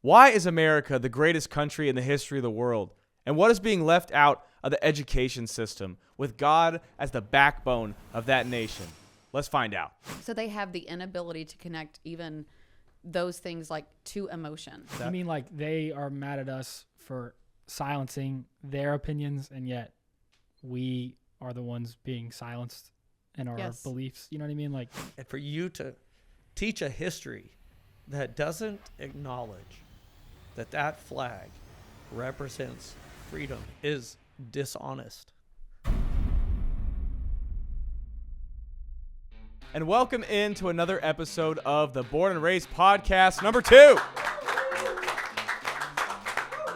Why is America the greatest country in the history of the world? And what is being left out of the education system with God as the backbone of that nation? Let's find out. So they have the inability to connect even those things like to emotion. You mean like they are mad at us for silencing their opinions, and yet we are the ones being silenced in our beliefs? You know what I mean? Like, and for you to teach a history that doesn't acknowledge that flag represents freedom is dishonest. And welcome into another episode of the Bourne Raised podcast number 2.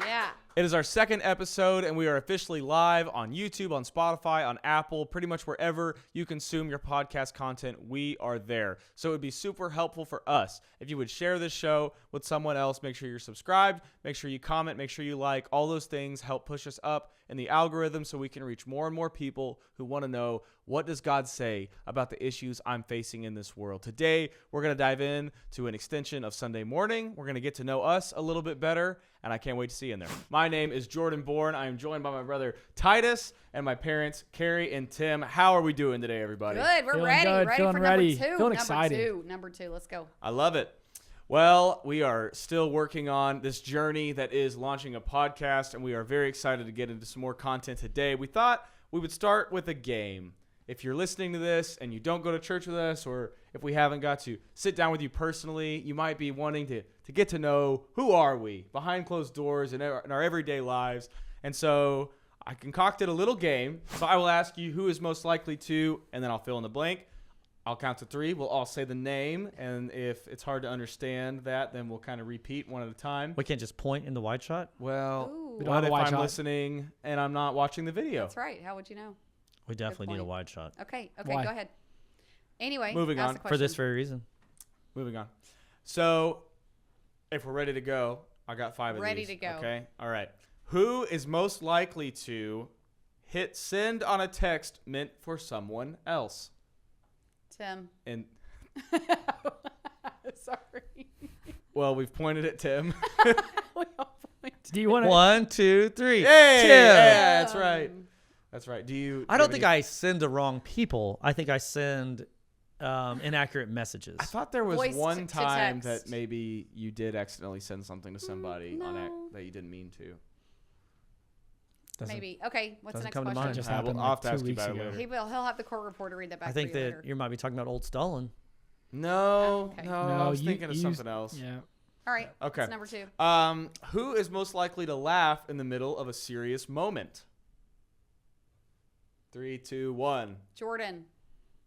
Yeah. It is our second episode, and we are officially live on YouTube, on Spotify, on Apple, pretty much wherever you consume your podcast content, we are there. So it would be super helpful for us if you would share this show with someone else. Make sure you're subscribed, make sure you comment, make sure you like. All those things help push us up in the algorithm so we can reach more and more people who want to know, what does God say about the issues I'm facing in this world? Today, we're going to dive in to an extension of Sunday morning. We're going to get to know us a little bit better, and I can't wait to see you in there. My name is Jordan Bourne. I am joined by my brother Titus and my parents Carrie and Tim. How are we doing today, everybody? Good. We're Feeling ready. good, Ready feeling for ready. number 2. Feeling excited. Number two. Let's go. I love it. Well, we are still working on this journey that is launching a podcast, and we are very excited to get into some more content today. We thought we would start with a game. If you're listening to this and you don't go to church with us, or if we haven't got to sit down with you personally, you might be wanting to get to know, who are we behind closed doors in our everyday lives. And so I concocted a little game. So I will ask you who is most likely to, and then I'll fill in the blank. I'll count to 3. We'll all say the name. And if it's hard to understand that, then we'll kind of repeat one at a time. We can't just point in the wide shot. Well, Ooh. We don't what have a if wide I'm shot. listening and I'm not watching the video? That's right. How would you know? We definitely need a point. wide shot Okay. Why? Go ahead. Anyway, Moving ask on. the for this question. very reason. Moving on. So, if we're ready to go, I got 5 of Ready these. to go. Okay. All right. Who is most likely to hit send on a text meant for someone else? Tim. And Sorry. well, we've pointed at Tim. We all point. do you want to? 1, 2, 3. Hey, Tim. yeah, that's right. That's right. Do you? I don't think I send the wrong people. I think I send inaccurate messages. I thought there was Voice one to time text. that maybe you did accidentally send something to somebody no. that you didn't mean to. Doesn't- Maybe. Okay. What's the doesn't next come to question? mind. Just I'll happened have like to 2 ask you weeks about it ago. later. He'll have the court reporter read that back I think for you that later. you might be talking about Old Stalin. No, Okay. no, I was thinking of something else. Yeah. All right. Okay. That's number 2. Who is most likely to laugh in the middle of a serious moment? 3, 2, 1. Jordan.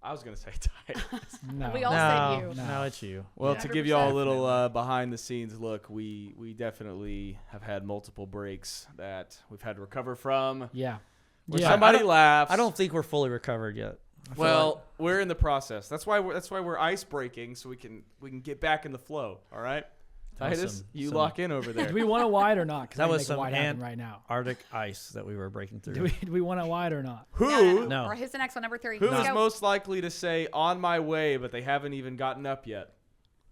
I was gonna say Titus. No. We all said you. No, it's you. Well, Yeah. to give you all a 100%. little behind the scenes look, we definitely have had multiple breaks that we've had to recover from. Yeah. Where Yeah. somebody laughs. I don't think we're fully recovered yet. I feel Well, we're in the process. That's why we're ice breaking, so we can get back in the flow. All right, That was Titus, some- you some- lock in over there. Do we want a wide or not? Because That was make a some wide happen right now. Arctic ice that we were breaking through. Do we want a wide or not? Who No. Or here's the next one, number 3. who Let's is go. most likely to say "on my way," but they haven't even gotten up yet?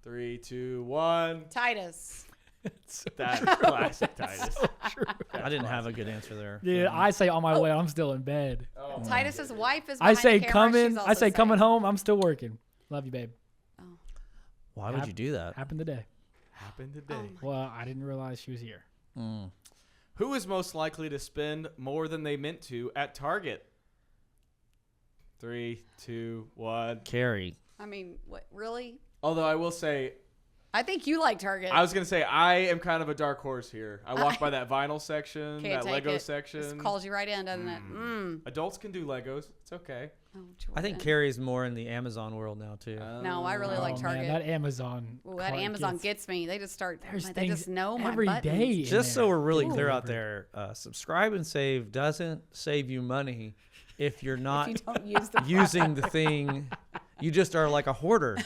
3, 2, 1. Titus. That's classic Titus. I didn't have a good answer there. Yeah, I say on my way. I'm still in bed. Oh, Titus's wife is I behind say the camera. coming. She's I also say coming saying- home. I'm still working. Love you, babe. Why would you do that? Happened today. happened today. Oh Well, I didn't realize she was here. Mm. Who is most likely to spend more than they meant to at Target? 3, 2, 1. Carrie. I mean, what? Really? Although I will say, I think you like Target. I was gonna say I am kind of a dark horse here. I walk by that vinyl section, Can't that take Lego it. section. Just calls you right in, doesn't it? Mm. Adults can do Legos. It's okay. Oh, I think Jordan. Carrie's more in the Amazon world now too. No, I really like Oh, Target. Man, that Amazon. Ooh, that cart Amazon gets me. They just start. There's They things just know my every buttons. day. in Just so there. we're really Ooh. clear out there, subscribe and save doesn't save you money if you're not If you don't use the using the thing. You just are like a hoarder.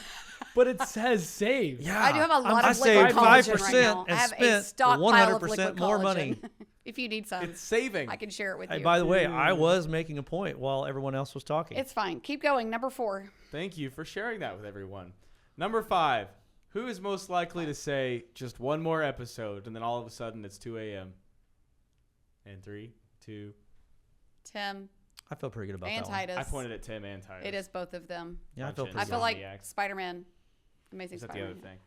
But it says save. Yeah, I do have a lot I of liquid saved collagen 5% right now. I and have a spent stockpile of 100% liquid more collagen. money. If you need some, It's saving. I can share it with Hey, you. by the way, I was making a point while everyone else was talking. It's fine. Keep going. Number 4. Thank you for sharing that with everyone. Number 5. Who is most likely to say just one more episode, and then all of a sudden it's 2 a.m. And 3, 2. Tim I feel pretty good about and that one. Titus. I pointed at Tim and Titus. It is both of them. Yeah, I feel Bunch pretty I good. feel like Insomniacs. Spider-Man, Amazing Is that the Spider-Man. other thing?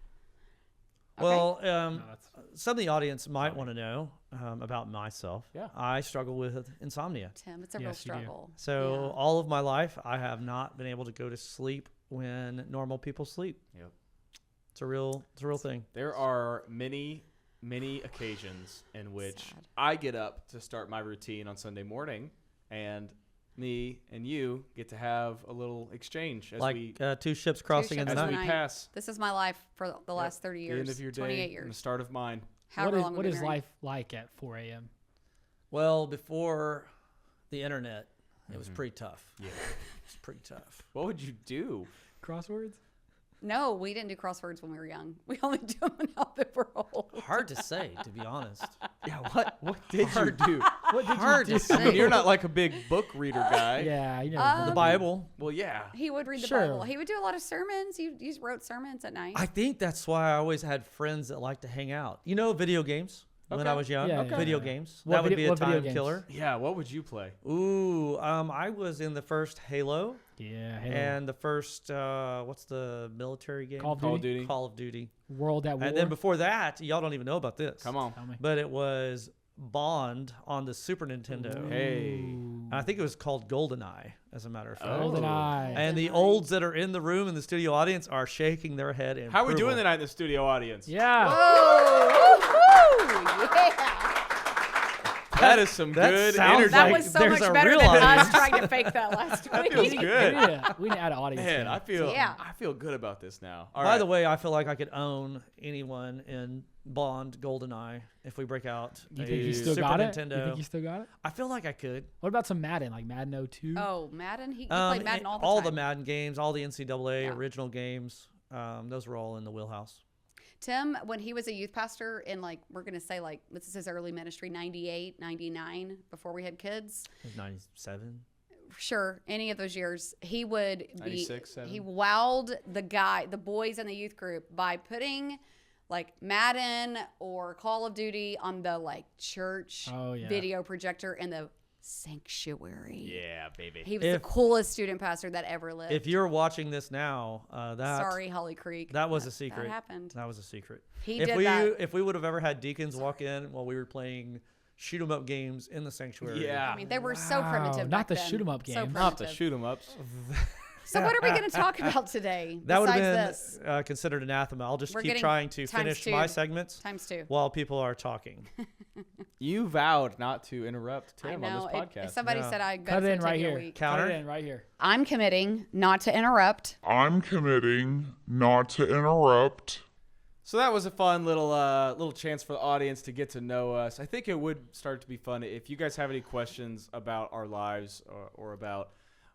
Okay. Well, No, that's some of the audience might want to know about myself. Yeah. I struggle with insomnia. Tim, it's a real Yes, you do. struggle. So Yeah. all of my life, I have not been able to go to sleep when normal people sleep. Yep. It's a real thing. There are many occasions in which Sad. I get up to start my routine on Sunday morning, and me and you get to have a little exchange as Like we two ships crossing in ships the as we night. night. pass This is my life for the last 30 the years. end of your 28 day and the years. start of mine. However long what we've is been married. life like at 4 a.m.? Well, before the internet, it was pretty tough. Yeah. It's pretty tough. What would you do? Crosswords? No, we didn't do crosswords when we were young. We only do them now that we're old. Hard to say, to be honest. Yeah, what did you do? What did Hard you to do? I mean, you're not like a big book reader guy. Yeah, you know. Um, The Bible. Well, yeah. He would read the Sure. Bible. He would do a lot of sermons. He wrote sermons at night. I think that's why I always had friends that like to hang out. You know, video games. When I Okay. was young, Yeah, video yeah. games. What That would video- be a what video time games? killer. Yeah, what would you play? Ooh, I was in the first Halo Yeah, Halo. and the first what's the military game? Call of Call of Duty? Duty. Call of Duty. World at War. And then before that, y'all don't even know about this. Come on. Tell me. But it was Bond on the Super Nintendo. Hey. Ooh. I think it was called GoldenEye, as a matter of fact. Oh. GoldenEye. And the olds that are in the room in the studio audience are shaking their head in How are we doing approval. tonight in the studio audience? Yeah. Whoa! Woohoo! Yeah! That is some That good sounds energy. That like was so there's much a better real than audience. us trying to fake that last That week. feels We good. need to add an audience. Man, in. I feel good about this now. All By right. the way, I feel like I could own anyone in Bond, GoldenEye if we break out You a think you still Super got it? Nintendo. You think you still got it? I feel like I could. What about some Madden, like Madden 02? Oh, Madden? He played Madden all the all time. the Madden games, all the NCAA Yeah. original games, those were all in the wheelhouse. Tim, when he was a youth pastor in we're going to say this is his early ministry, 98, 99, before we had kids. It was 97. Sure, any of those years, he would be, 96, 7. he wowed the boys in the youth group by putting Madden or Call of Duty on the church Oh, yeah. video projector in the sanctuary. Yeah, baby. He was If- the coolest student pastor that ever lived. If you're watching this now, Sorry, Holly Creek. that was a secret. That happened. That was a secret. He if did we that. if we would have ever had deacons walk in while we were playing shoot 'em up games in the sanctuary. Yeah. I mean, they were so Wow, primitive. not back the then. shoot 'em up So games. Not the primitive. shoot 'em ups. So what are we going to talk about today? That would besides have been this? considered anathema. I'll just We're keep getting trying to times finish two. my segments Times two. while people are talking. You vowed not to interrupt I Tim know. on this podcast. Somebody Yeah. said I bet Cut it's it going in to right take you a here. week. Counter? Cut it in right here. I'm committing not to interrupt. I'm committing not to interrupt. So that was a fun little chance for the audience to get to know us. I think it would start to be fun if you guys have any questions about our lives or about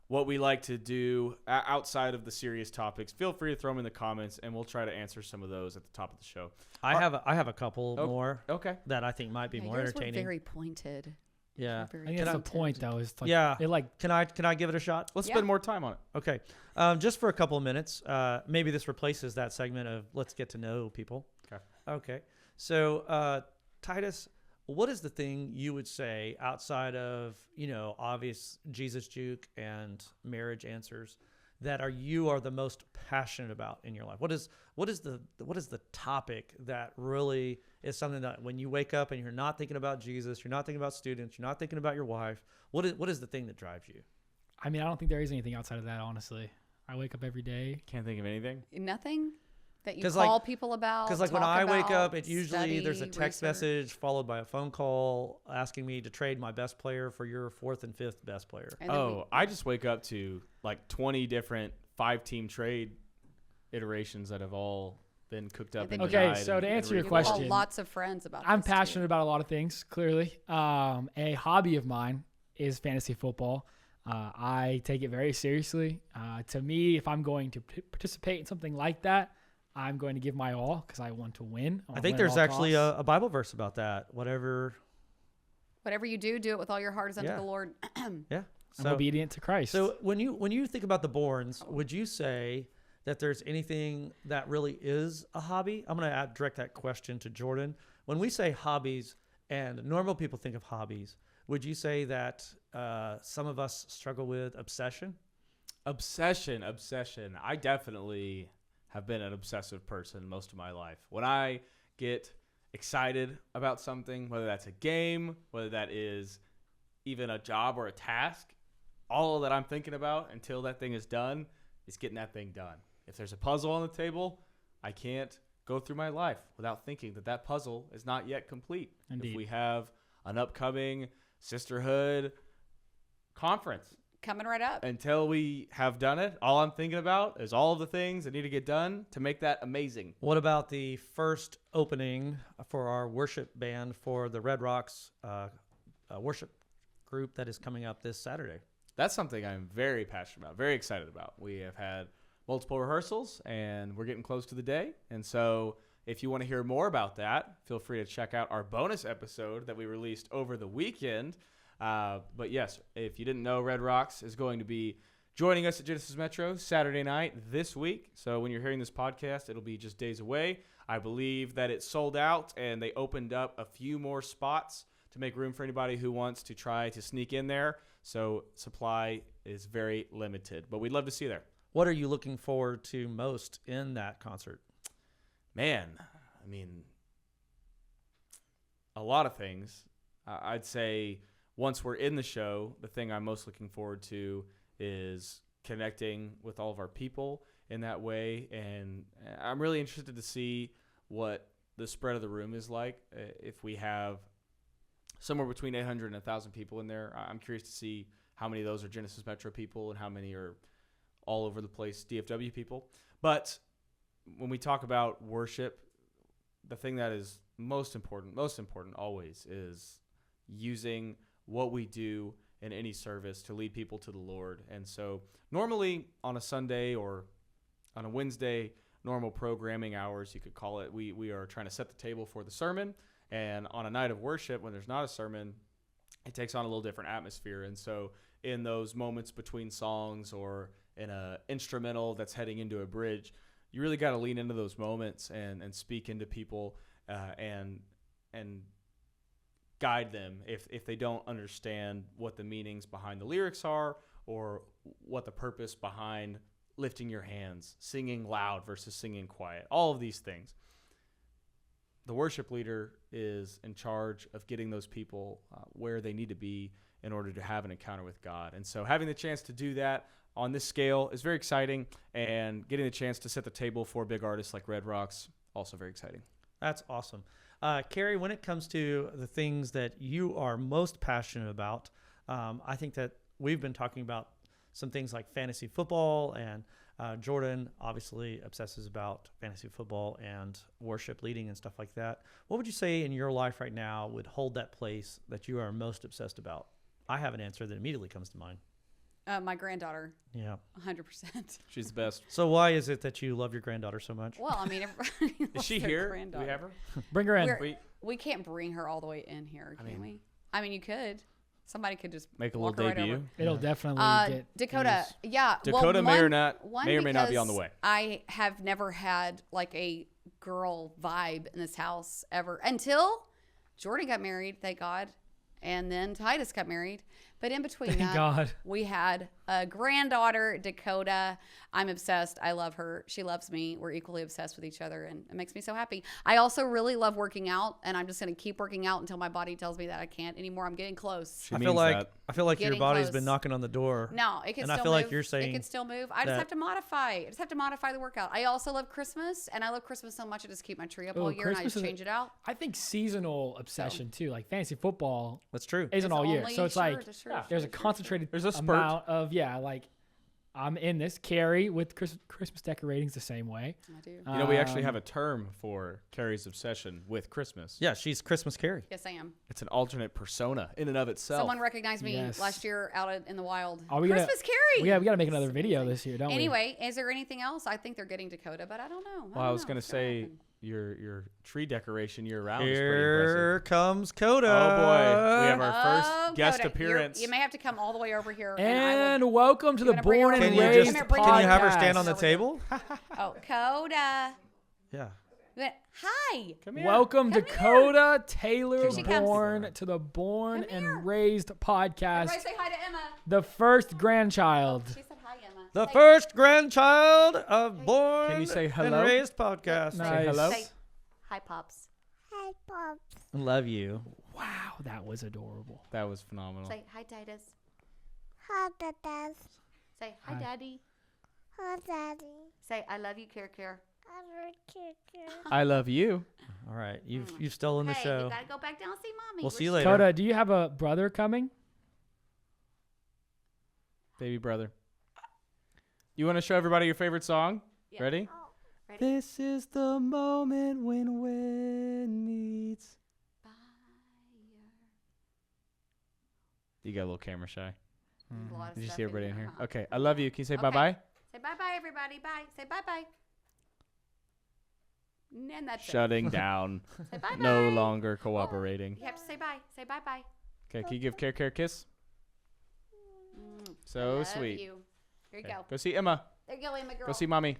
what we like to do outside of the serious topics. Feel free to throw them in the comments, and we'll try to answer some of those at the top of the show. I have a couple more Okay. that I think might be Yeah, more yours entertaining. were very pointed. Yeah. Very I think Can that's I- the point, though. Is Yeah. It Can I give it a shot? Let's Yeah. spend more time on it. Okay. Just for a couple of minutes. Maybe this replaces that segment of let's get to know people. Okay. Okay. So, Titus, what is the thing you would say outside of, obvious Jesus juke and marriage answers that you are the most passionate about in your life? What is the topic that really is something that when you wake up and you're not thinking about Jesus, you're not thinking about students, you're not thinking about your wife, what is the thing that drives you? I mean, I don't think there is anything outside of that, honestly. I wake up every day. Can't think of anything. Nothing that you 'Cause, call people about. Because when talk I wake about, up, it usually study, there's a text research. message followed by a phone call asking me to trade my best player for your fourth and fifth best player. And then Oh, I just wake up to 20 different 5-team trade iterations that have all been cooked up. And then and Okay, denied so and to answer your we reworked. call question, lots of friends about I'm this, too. passionate about a lot of things, clearly. A hobby of mine is fantasy football. I take it very seriously. To me, if I'm going to participate in something like that, I'm going to give my all because I want to win. I think there's actually a Bible verse about that. Whatever Whatever you do it with all your heart as unto Yeah. the Lord. Yeah. I'm obedient to Christ. So when you think about the Bournes, would you say that there's anything that really is a hobby? I'm going to direct that question to Jordan. When we say hobbies and normal people think of hobbies, would you say that some of us struggle with obsession? Obsession. I definitely have been an obsessive person most of my life. When I get excited about something, whether that's a game, whether that is even a job or a task, all that I'm thinking about until that thing is done is getting that thing done. If there's a puzzle on the table, I can't go through my life without thinking that puzzle is not yet complete. Indeed. If we have an upcoming sisterhood conference, Coming right up. until we have done it, all I'm thinking about is all of the things that need to get done to make that amazing. What about the first opening for our worship band for the Red Rocks worship group that is coming up this Saturday? That's something I'm very passionate about, very excited about. We have had multiple rehearsals, and we're getting close to the day. And so if you want to hear more about that, feel free to check out our bonus episode that we released over the weekend. But yes, if you didn't know, Red Rocks is going to be joining us at Genesis Metro Saturday night this week. So when you're hearing this podcast, it'll be just days away. I believe that it's sold out, and they opened up a few more spots to make room for anybody who wants to try to sneak in there. So supply is very limited, but we'd love to see you there. What are you looking forward to most in that concert? Man, I mean, a lot of things. I'd say once we're in the show, the thing I'm most looking forward to is connecting with all of our people in that way. And I'm really interested to see what the spread of the room is like. If we have somewhere between 800 and 1,000 people in there, I'm curious to see how many of those are Genesis Metro people and how many are all over the place DFW people. But when we talk about worship, the thing that is most important always is using what we do in any service to lead people to the Lord. And so normally on a Sunday or on a Wednesday, normal programming hours, you could call it, we are trying to set the table for the sermon. And on a night of worship, when there's not a sermon, it takes on a little different atmosphere. And so in those moments between songs or in a instrumental that's heading into a bridge, you really got to lean into those moments and speak into people and guide them if they don't understand what the meanings behind the lyrics are or what the purpose behind lifting your hands, singing loud versus singing quiet, all of these things. The worship leader is in charge of getting those people where they need to be in order to have an encounter with God. And so having the chance to do that on this scale is very exciting, and getting the chance to set the table for big artists like Red Rocks, also very exciting. That's awesome. Carrie, when it comes to the things that you are most passionate about, I think that we've been talking about some things like fantasy football, and Jordan obviously obsesses about fantasy football and worship leading and stuff like that. What would you say in your life right now would hold that place that you are most obsessed about? I have an answer that immediately comes to mind. My granddaughter. Yeah. 100%. She's the best. So why is it that you love your granddaughter so much? Well, I mean, everybody Is loves she their here? Do granddaughter. we have her? Bring her in. We can't bring her all the way in here, can we? I mean, you could. Somebody could just Make a walk little her right debut. over. It'll definitely get Dakota, used. yeah. Dakota may or may not be on the because way. I have never had like a girl vibe in this house ever until Jordan got married, thank God, and then Titus got married. But in between Thank that, God. we had a granddaughter, Dakota. I'm obsessed. I love her. She loves me. We're equally obsessed with each other, and it makes me so happy. I also really love working out, and I'm just going to keep working out until my body tells me that I can't anymore. I'm getting close. She I means feel like that. your Getting body's close. been knocking on the door. No, it can And still I feel move. like you're saying it can still move. I just that- have to modify. I just have to modify the workout. I also love Christmas, and I love Christmas so much I just keep my tree up all year and I Christmas just is change it out. I think seasonal obsession too, like fantasy football That's true. isn't all year. only- So it's sure, like that's true, there's sure, a concentrated There's a spurt. amount of like I'm in this. Carrie with Christmas decorating's the same way. I do. You know, we actually have a term for Carrie's obsession with Christmas. Yeah, she's Christmas Carrie. Yes, I am. It's an alternate persona in and of itself. Someone recognized me Yes. last year out in the wild. Are we gonna- Christmas Carrie. We got to make another video this year, don't we? Anyway, is there anything else? I think they're getting Dakota, but I don't know. Well, I was going to say, your tree decoration year round is pretty Here impressive. comes Coda. Oh boy, we have our Oh, first guest Coda, appearance. you may have to come all the way over here. And welcome to You the gonna bring her Born over and Can you here? Raised just Bring can you have her podcast. stand on the Over here. table? Oh, Coda. Yeah. Hi. Come here. Welcome Come Dakota Taylor Here she comes. Bourne to the Born Come here. and Raised podcast. Everybody say hi to Emma. The first grandchild. She said hi, Emma. The Say- first grandchild of Born Can you say and hello? Raised podcast. Nice. Say hello. Say hi, Pops. Love you. Wow, that was adorable. That was phenomenal. Say hi, Titus. Hi, Dad. Say hi, Hi. Daddy. Hi, Daddy. Say I love you, Care. I love you. I love you. All right, you've stolen the Hey, show. you gotta go back down and see Mommy. We'll see you We're- later. Dakota, do you have a brother coming? Baby brother. You want to show everybody your favorite song? Yeah. Ready? Ready? This is the moment when meets. You got a little camera shy. There's a lot of Did you stuff see everybody in here, here? huh? Okay. I love you. Can you say Okay. bye-bye? Say bye-bye, everybody. Bye. Say bye-bye. And that's Shutting down. it. Say bye-bye. No longer cooperating. You have to say bye. Say bye-bye. Okay. Can you give Care a kiss? Mm, So love sweet. You. Here you Okay. go. Go see Emma. There you go, Emma girl. Go see Mommy.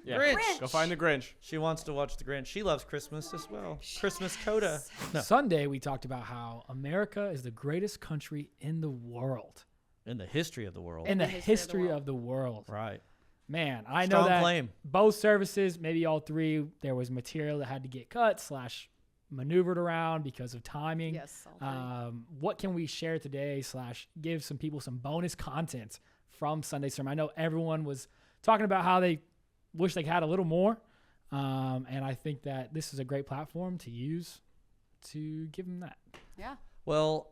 Yeah. Grinch. Go find the Grinch. She wants to watch the Grinch. She loves Christmas as well. Christmas Coda. No. Sunday, we talked about how America is the greatest country in the world. In the history of the world. In the the history history of of the world. Right. Man, I Strong know that claim. both services, maybe all three, there was material that had to get cut / maneuvered around because of timing. Yes. all three. What can we share today / give some people some bonus content from Sunday sermon? I know everyone was talking about how they wish they had a little more. And I think that this is a great platform to use to give them that. Yeah. Well,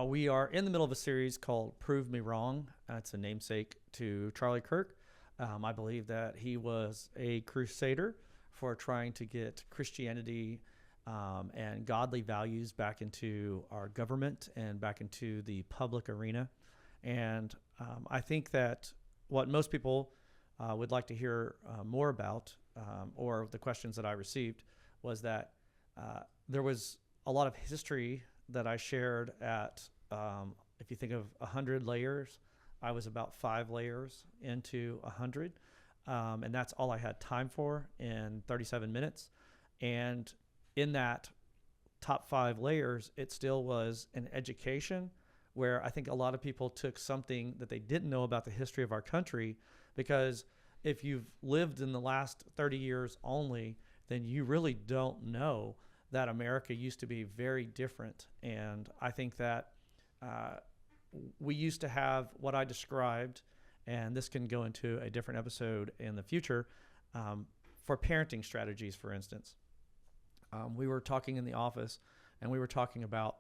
we are in the middle of a series called Prove Me Wrong. It's a namesake to Charlie Kirk. I believe that he was a crusader for trying to get Christianity and godly values back into our government and back into the public arena. And I think that what most people would like to hear more about, or the questions that I received, was that there was a lot of history that I shared at, if you think of 100 layers, I was about 5 layers into 100. And that's all I had time for in 37 minutes. And in that top 5 layers, it still was an education where I think a lot of people took something that they didn't know about the history of our country, because if you've lived in the last 30 years only, then you really don't know that America used to be very different. And I think that we used to have what I described, and this can go into a different episode in the future, for parenting strategies, for instance. We were talking in the office, and we were talking about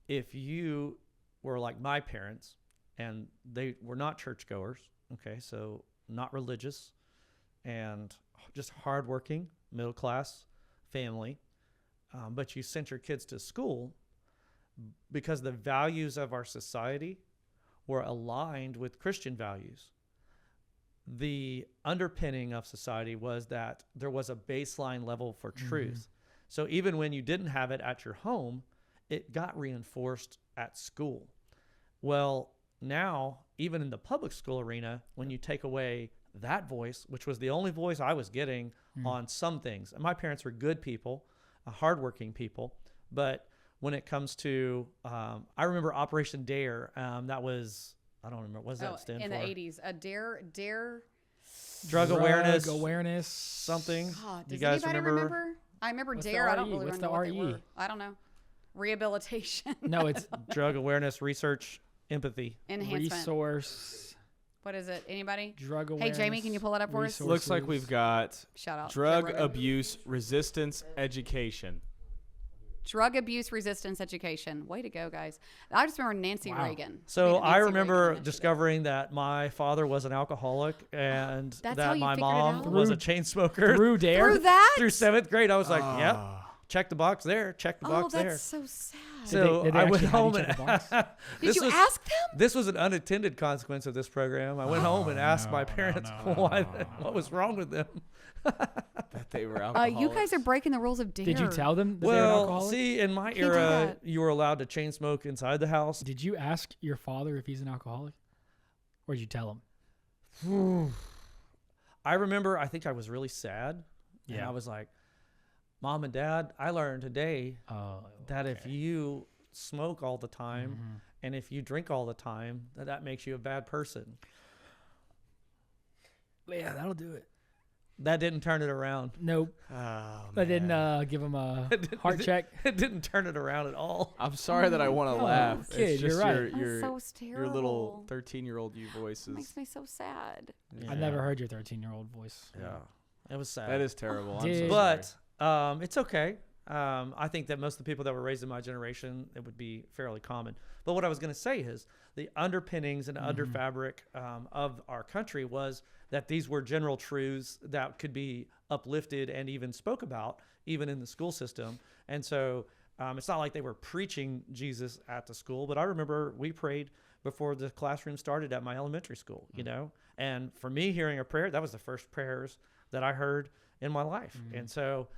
if you were like my parents, and they were not churchgoers, okay, so not religious, and just hardworking, middle-class family, but you sent your kids to school because the values of our society were aligned with Christian values. The underpinning of society was that there was a baseline level for truth. So even when you didn't have it at your home, it got reinforced at school. Well, now, even in the public school arena, when you take away that voice, which was the only voice I was getting on some things. And my parents were good people, hardworking people, but when it comes to, I remember Operation Dare. That was, I don't remember, what does that stand in for? the 80s. A dare. Drug awareness, awareness. something. God, You does guys anybody remember? I remember What's the dare. I don't RE? really What's remember the what they RE? were. I don't know. Rehabilitation. No, it's Drug awareness, research, empathy. Enhancement. resource, What is it? Anybody? drug Hey, awareness. Jamie, can you pull that up for us? resources. Looks like we've got Shout out. drug Joe Rogan. abuse resistance education. Drug abuse resistance education. Way to go, guys. I just remember Nancy Wow. Reagan. So We had a I Nancy remember Reagan initiative. discovering that my father was an alcoholic and That's how that you my figured it mom out? was a Through- chain smoker. Through Dare. Through that? Through 7th grade, I was like, yep, Ah. check the box there, check the Oh, box that's there. so sad. So Did they I went actually hide home each and other box? Did you ask them? This was an unintended consequence of this program. I went home and asked my parents what was wrong with them. That they were alcoholics. You guys are breaking the rules of dare. Did you tell them that they were Well, alcoholics? see, in my Can't do era, that. you were allowed to chain smoke inside the house. Did you ask your father if he's an alcoholic? Or did you tell him? I remember, I think I was really sad. And Yeah. I was like, Mom and Dad, I learned today Oh, that if you smoke all the time and if you drink all the time, that makes you a bad person. yeah, that'll do it. That didn't turn it around. Nope. Oh, I didn't man. give him a It heart check. It didn't turn it around at all. I'm sorry that I want to Oh, laugh. kid, It's you're just right. your That's so your little terrible. 13-year-old you It voices. makes me so sad. I never heard your 13-year-old voice. Yeah. It was sad. That is terrible. I'm so Did- sorry. But it's okay. I think that most of the people that were raised in my generation, it would be fairly common. But what I was going to say is the underpinnings and under fabric of our country was that these were general truths that could be uplifted and even spoke about, even in the school system. And so it's not like they were preaching Jesus at the school, but I remember we prayed before the classroom started at my elementary school, you know? And for me, hearing a prayer, that was the first prayers that I heard in my life. And so,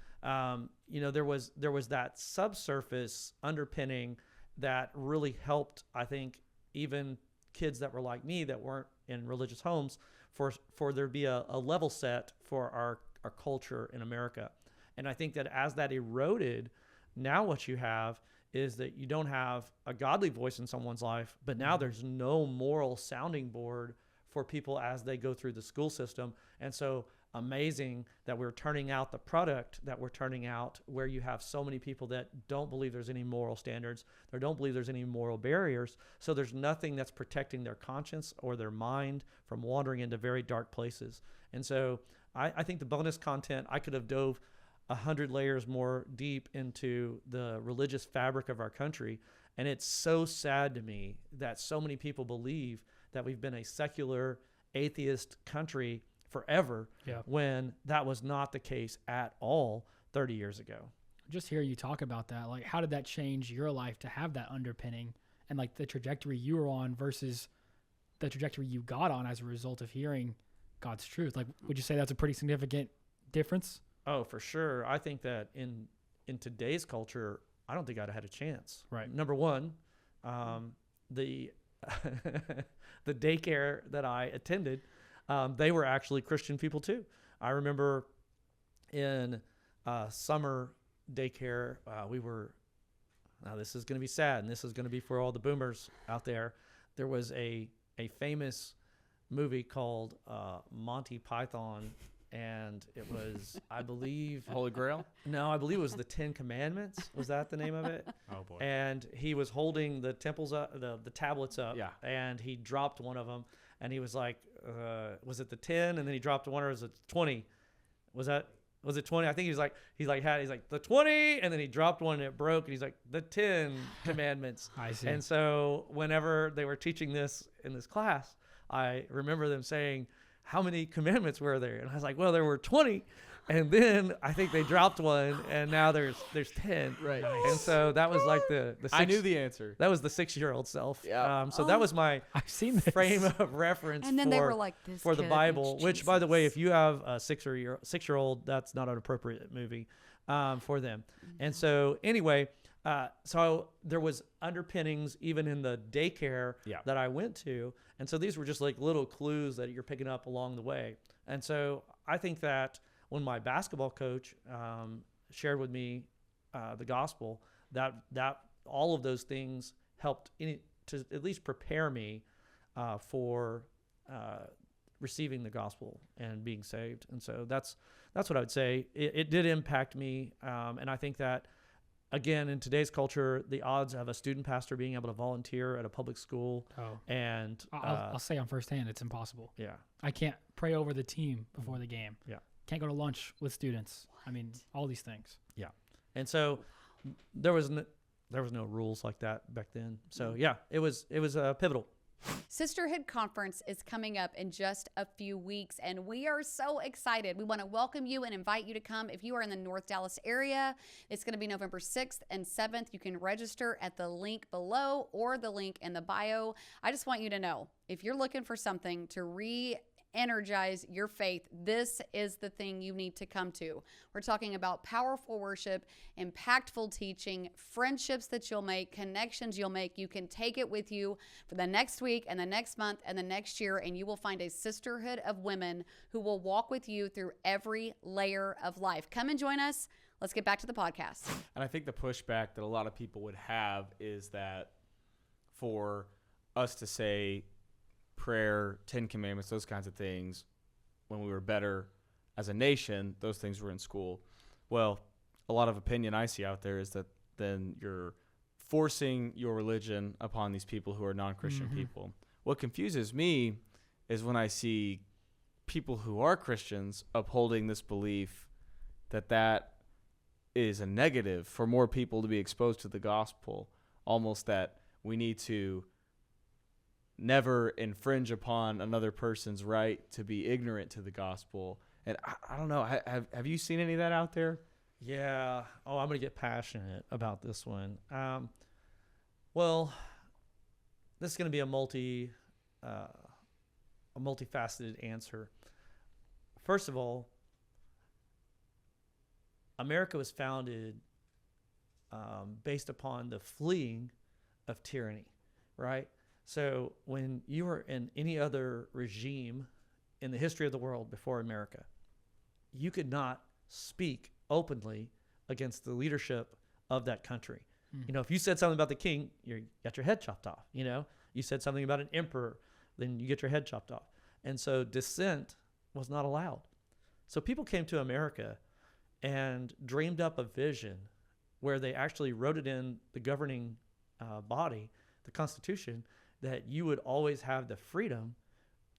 you know, there was that subsurface underpinning that really helped, I think, even kids that were like me that weren't in religious homes for there to be a level set for our culture in America. And I think that as that eroded, now what you have is that you don't have a godly voice in someone's life, but now there's no moral sounding board for people as they go through the school system. And so amazing that we're turning out the product that we're turning out, where you have so many people that don't believe there's any moral standards or don't believe there's any moral barriers. So there's nothing that's protecting their conscience or their mind from wandering into very dark places. And so I think the bonus content, I could have dove 100 layers more deep into the religious fabric of our country. And it's so sad to me that so many people believe that we've been a secular atheist country forever, when that was not the case at all 30 years ago. Just hear you talk about that. Like, how did that change your life to have that underpinning and like the trajectory you were on versus the trajectory you got on as a result of hearing God's truth? Like, would you say that's a pretty significant difference? Oh, for sure. I think that in today's culture, I don't think I'd have had a chance. Right. Number one, the the daycare that I attended, they were actually Christian people too. I remember in summer daycare, we were, now this is going to be sad, and this is going to be for all the boomers out there. There was a famous movie called Monty Python, and it was, I believe, Holy Grail? no, I believe it was the 10 Commandments. Was that the name of it? Oh, boy. And he was holding the temples up, the tablets up, Yeah. and he dropped one of them, and he was like, was it the 10? And then he dropped one, or was it 20? Was it 20? I think he's like the 20, and then he dropped one and it broke, and he's like, the 10 Commandments. I see. And so whenever they were teaching this in this class, I remember them saying, how many commandments were there? And I was like, well, there were 20. And then I think they dropped one, and now there's 10. Right. And so that was like the I knew the answer. that was the 6-year-old self. Yeah. So that was my I've seen this. frame of reference And then they were like, this for the kid Bible, needs which, by the way, Jesus. if you have a 6-year-old, that's not an appropriate movie for them. And so anyway, so there was underpinnings even in the daycare that I went to. And so these were just like little clues that you're picking up along the way. And so I think that when my basketball coach shared with me the gospel, that all of those things helped to at least prepare me for receiving the gospel and being saved. And so that's what I would say. It did impact me, and I think that, again, in today's culture, the odds of a student pastor being able to volunteer at a public school and I'll say on firsthand, it's impossible. yeah. I can't pray over the team before the game. Yeah. Can't go to lunch with students. I mean, all these things. Yeah. And so there was no rules like that back then. So yeah, it was pivotal Sisterhood Conference is coming up in just a few weeks, and we are so excited. We want to welcome you and invite you to come. If you are in the North Dallas area, it's going to be November 6th and 7th. You can register at the link below or the link in the bio. I just want you to know, if you're looking for something to re-energize your faith, this is the thing you need to come to. We're talking about powerful worship, impactful teaching, friendships that you'll make, connections you'll make. You can take it with you for the next week and the next month and the next year, and you will find a sisterhood of women who will walk with you through every layer of life. Come and join us. Let's get back to the podcast. And I think the pushback that a lot of people would have is that for us to say prayer, 10 Commandments, those kinds of things, when we were better as a nation, those things were in school. Well, a lot of opinion I see out there is that then you're forcing your religion upon these people who are non-Christian people. What confuses me is when I see people who are Christians upholding this belief that that is a negative for more people to be exposed to the gospel, almost that we need to never infringe upon another person's right to be ignorant to the gospel. And I don't know. Have you seen any of that out there? Yeah. Oh, I'm going to get passionate about this one. Well, this is going to be a multifaceted answer. First of all, America was founded based upon the fleeing of tyranny, right? So when you were in any other regime in the history of the world before America, you could not speak openly against the leadership of that country. You know, if you said something about the king, you got your head chopped off. You know, you said something about an emperor, then you get your head chopped off. And so dissent was not allowed. So people came to America and dreamed up a vision where they actually wrote it in the governing body, the Constitution, that you would always have the freedom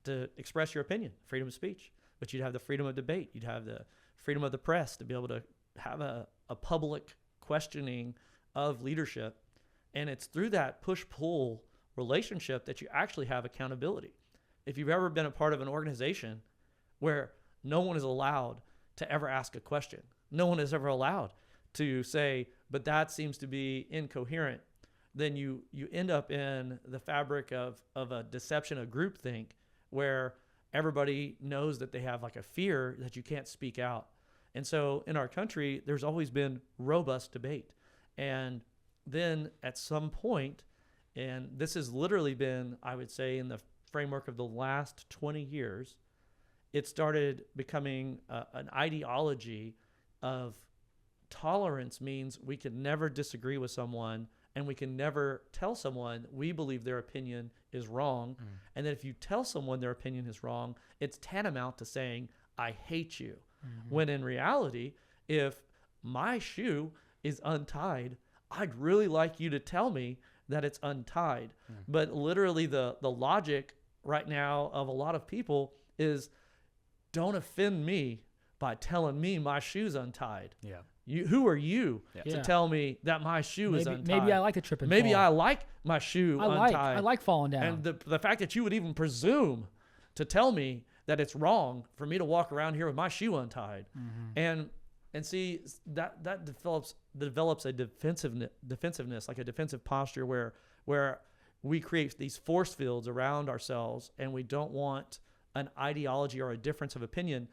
to express your opinion, freedom of speech, but you'd have the freedom of debate. You'd have the freedom of the press to be able to have a public questioning of leadership. And it's through that push-pull relationship that you actually have accountability. If you've ever been a part of an organization where no one is allowed to ever ask a question, no one is ever allowed to say, but that seems to be incoherent, then you end up in the fabric of a deception, a groupthink, where everybody knows that they have like a fear that you can't speak out. And so in our country, there's always been robust debate. And then at some point, and this has literally been, I would say, in the framework of the last 20 years, it started becoming an ideology of tolerance means we can never disagree with someone, and we can never tell someone we believe their opinion is wrong. And that if you tell someone their opinion is wrong, it's tantamount to saying, I hate you. When in reality, if my shoe is untied, I'd really like you to tell me that it's untied. But literally the logic right now of a lot of people is, don't offend me by telling me my shoe's untied. Yeah. Who are you to tell me that my shoe is untied? Maybe I like to trip and Maybe fall. I like my shoe untied. I like falling down. And the fact that you would even presume to tell me that it's wrong for me to walk around here with my shoe untied. And see, that develops a defensiveness, like a defensive posture where we create these force fields around ourselves, and we don't want an ideology or a difference of opinion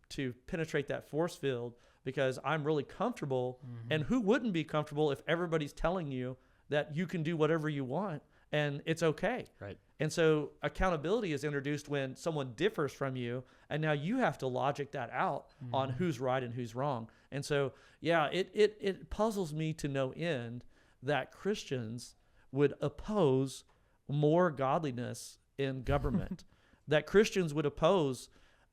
to penetrate that force field, because I'm really comfortable. And who wouldn't be comfortable if everybody's telling you that you can do whatever you want and it's okay? Right. And so accountability is introduced when someone differs from you, and now you have to logic that out on who's right and who's wrong. And so, yeah, it puzzles me to no end that Christians would oppose more godliness in government, that Christians would oppose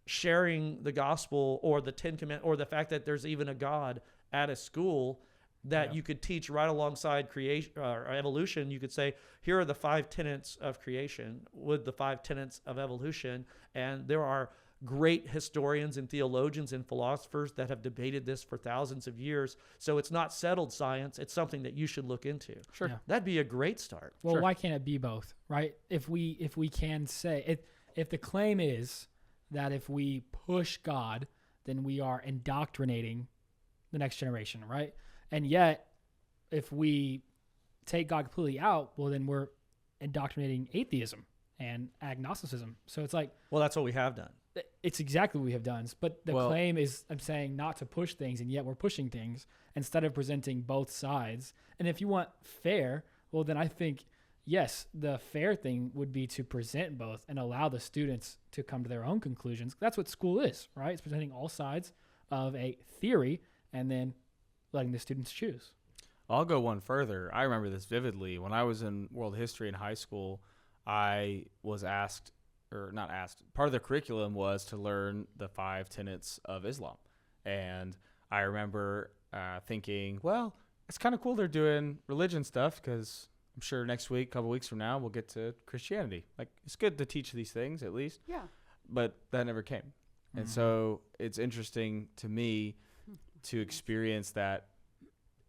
sharing the gospel or the 10 Commandments, or the fact that there's even a God at a school that you could teach right alongside creation or evolution. You could say, here are the 5 tenets of creation with the 5 tenets of evolution, and there are great historians and theologians and philosophers that have debated this for thousands of years. So it's not settled science. It's something that you should look into. Sure. Yeah. That'd be a great start. Well, Sure. why can't it be both, right? If we can say if the claim is that if we push God, then we are indoctrinating the next generation, right? And yet, if we take God completely out, well, then we're indoctrinating atheism and agnosticism. So it's like, Well, that's what we have done. it's exactly what we have done. But the Well- claim is, I'm saying not to push things, and yet we're pushing things instead of presenting both sides. And if you want fair, well, then I think, yes, the fair thing would be to present both and allow the students to come to their own conclusions. That's what school is, right? It's presenting all sides of a theory and then letting the students choose. I'll go one further. I remember this vividly. When I was in world history in high school, I was asked, or not asked, part of the curriculum was to learn the 5 tenets of Islam. And I remember thinking, well, it's kind of cool they're doing religion stuff because I'm sure next week, a couple weeks from now, we'll get to Christianity. Like, it's good to teach these things at least. Yeah. But that never came. And so it's interesting to me to experience that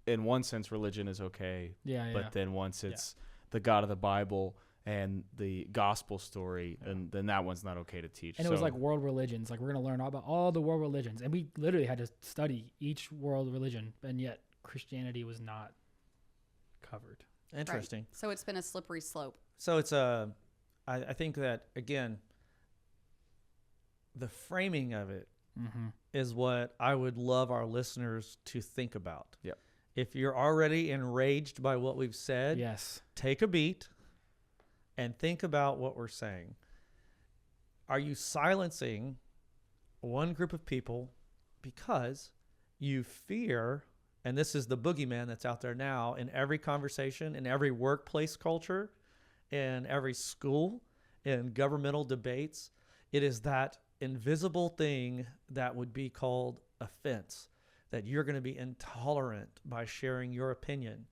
in one sense religion is okay, Yeah, but then once it's the God of the Bible and the gospel story, and then that one's not okay to teach. And it was like world religions. Like, we're going to learn all about all the world religions. And we literally had to study each world religion, and yet Christianity was not covered. Interesting. Right. So it's been a slippery slope. So it's I think that, again, the framing of it is what I would love our listeners to think about. Yep. If you're already enraged by what we've said, Yes. take a beat and think about what we're saying. Are you silencing one group of people because you fear, and this is the boogeyman that's out there now in every conversation, in every workplace culture, in every school, in governmental debates, it is that invisible thing that would be called offense, that you're going to be intolerant by sharing your opinion.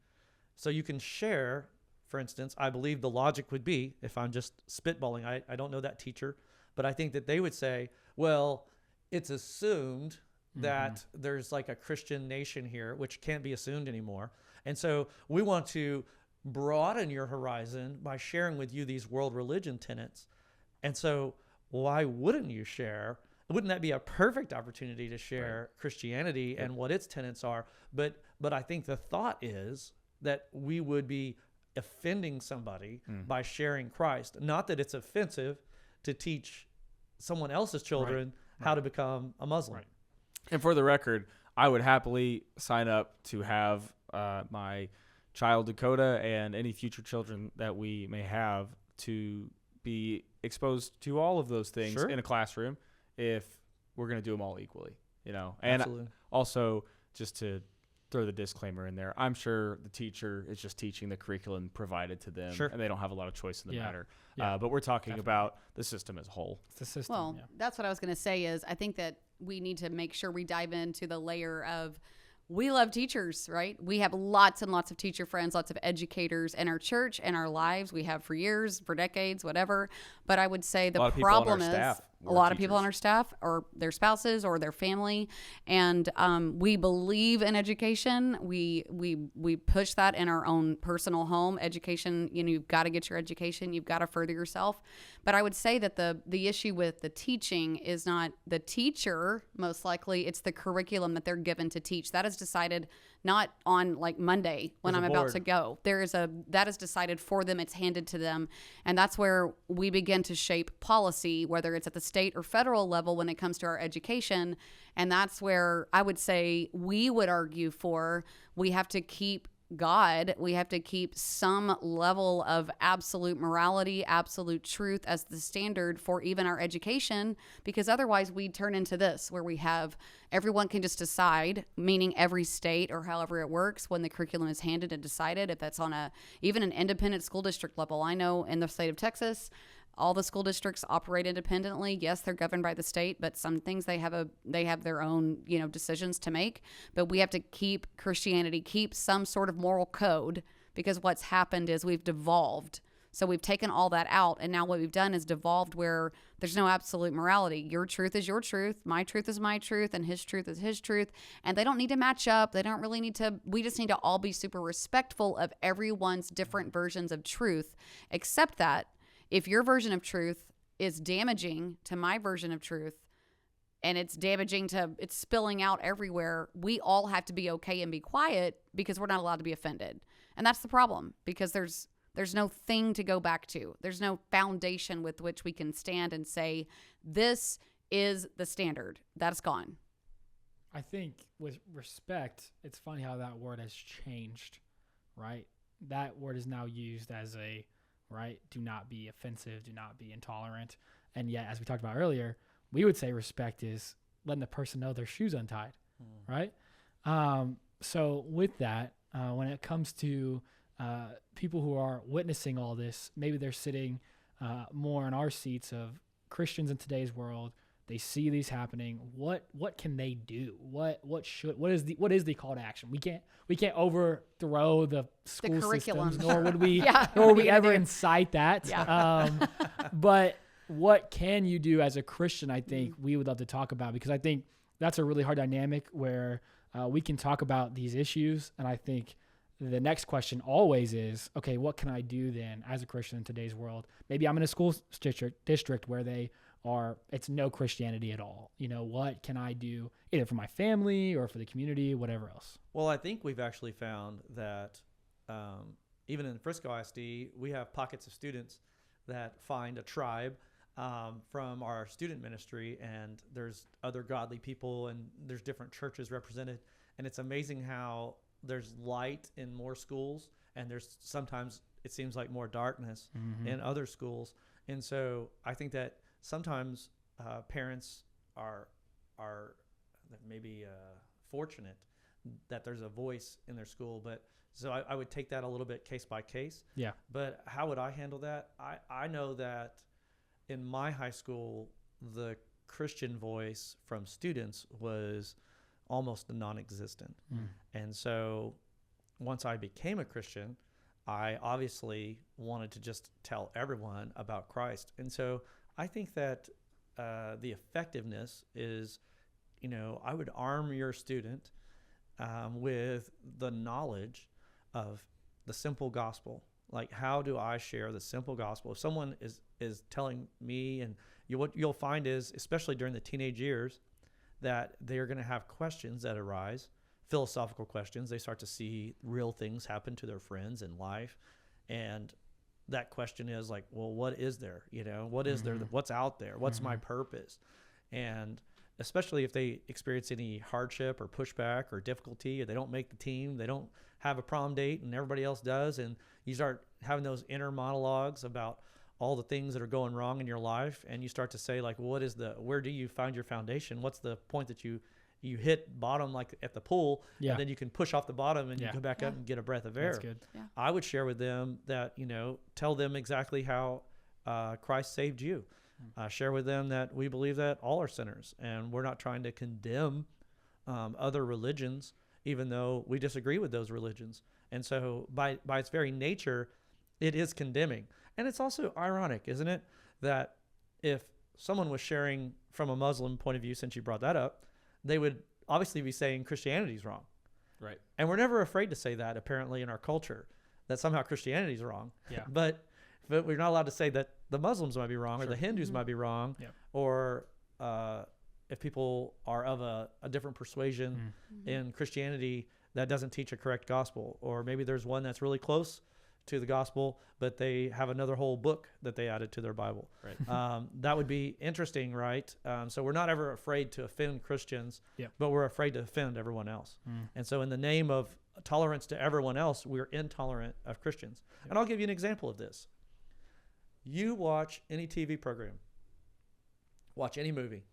So you can share, for instance, I believe the logic would be, if I'm just spitballing, I don't know that teacher, but I think that they would say, well, it's assumed that there's like a Christian nation here, which can't be assumed anymore. And so we want to broaden your horizon by sharing with you these world religion tenets. And so why wouldn't you share? Wouldn't that be a perfect opportunity to share Christianity and what its tenets are? But I think the thought is that we would be offending somebody by sharing Christ. Not that it's offensive to teach someone else's children how to become a Muslim. Right. And for the record, I would happily sign up to have my child Dakota and any future children that we may have to be exposed to all of those things Sure. in a classroom if we're going to do them all equally, you know. And Absolutely. also, just to throw the disclaimer in there, I'm sure the teacher is just teaching the curriculum provided to them, Sure. and they don't have a lot of choice in the Yeah. matter. Yeah. But we're talking about the system as a whole. It's the system. Well, yeah. that's what I was going to say is I think that we need to make sure we dive into the layer of we love teachers, right? We have lots and lots of teacher friends, lots of educators in our church and our lives. We have for years, for decades, whatever. But I would say the lot of people on our problem is staff a were lot of people on teachers. our staff or their spouses or their family. And we believe in education. We push that in our own personal home. Education, you know, you've got to get your education. You've got to further yourself. But I would say that the issue with the teaching is not the teacher, most likely. It's the curriculum that they're given to teach. That is decided not on like Monday when There's I'm a about board. to go. That is decided for them. It's handed to them. And that's where we begin to shape policy, whether it's at the state or federal level when it comes to our education. And that's where I would say we would argue for we have to keep God, we have to keep some level of absolute morality, absolute truth as the standard for even our education, because otherwise we turn into this where we have everyone can just decide, meaning every state or however it works when the curriculum is handed and decided, if that's on even an independent school district level. I know in the state of Texas, all the school districts operate independently. Yes, they're governed by the state, but some things they have their own, you know, decisions to make. But we have to keep Christianity, keep some sort of moral code, because what's happened is we've devolved So we've taken all that out, and now what we've done is devolved where there's no absolute morality. Your truth is your truth, my truth is my truth, and his truth is his truth, and they don't need to match up. They don't really need to. We just need to all be super respectful of everyone's different versions of truth, except that if your version of truth is damaging to my version of truth, and it's spilling out everywhere, we all have to be okay and be quiet because we're not allowed to be offended. And that's the problem, because there's no thing to go back to. There's no foundation with which we can stand and say, this is the standard. That's gone. I think with respect, it's funny how that word has changed, right? That word is now used as right, do not be offensive, do not be intolerant. And yet, as we talked about earlier, we would say respect is letting the person know their shoe's untied, right? So with that, when it comes to people who are witnessing all this, maybe they're sitting more in our seats of Christians in today's world. They see these happening. What can they do? What is the call to action? We can't overthrow the school curriculum. systems, nor would we Yeah, nor what would are we you gonna ever do? incite that. Yeah. But what can you do as a Christian? I think we would love to talk about, because I think that's a really hard dynamic where we can talk about these issues, and I think the next question always is, okay, what can I do then as a Christian in today's world? Maybe I'm in a school district where it's no Christianity at all. What can I do either for my family or for the community, whatever else? Well, I think we've actually found that even in Frisco ISD, we have pockets of students that find a tribe from our student ministry, and there's other godly people, and there's different churches represented. And it's amazing how there's light in more schools, and there's sometimes it seems like more darkness in other schools. And so I think that sometimes parents are maybe fortunate that there's a voice in their school, but so I would take that a little bit case by case. Yeah. But how would I handle that? I know that in my high school, the Christian voice from students was almost non-existent. And so once I became a Christian, I obviously wanted to just tell everyone about Christ. And so I think that the effectiveness is, I would arm your student with the knowledge of the simple gospel. Like, how do I share the simple gospel? If someone is telling me, and what you'll find is, especially during the teenage years, that they're going to have questions that arise, philosophical questions. They start to see real things happen to their friends in life. And that question is like, well, what is there? What is there? What's out there? What's my purpose? And especially if they experience any hardship or pushback or difficulty, or they don't make the team, they don't have a prom date and everybody else does, and you start having those inner monologues about all the things that are going wrong in your life, and you start to say, like, well, where do you find your foundation? What's the point that you hit bottom, like at the pool, and then you can push off the bottom and you come back up and get a breath of air. That's good. Yeah. I would share with them that, tell them exactly how Christ saved you. Share with them that we believe that all are sinners, and we're not trying to condemn other religions, even though we disagree with those religions. And so by its very nature, it is condemning. And it's also ironic, isn't it, that if someone was sharing from a Muslim point of view, since you brought that up, they would obviously be saying Christianity is wrong. Right. And we're never afraid to say that, apparently, in our culture, that somehow Christianity is wrong. Yeah. But we're not allowed to say that the Muslims might be wrong, or the Hindus might be wrong, or if people are of a different persuasion in Christianity that doesn't teach a correct gospel, or maybe there's one that's really close to the gospel, but they have another whole book that they added to their Bible. Right. That would be interesting, right? So we're not ever afraid to offend Christians, Yep. but we're afraid to offend everyone else. And so in the name of tolerance to everyone else, we're intolerant of Christians. And I'll give you an example of this. You watch any TV program, watch any movie,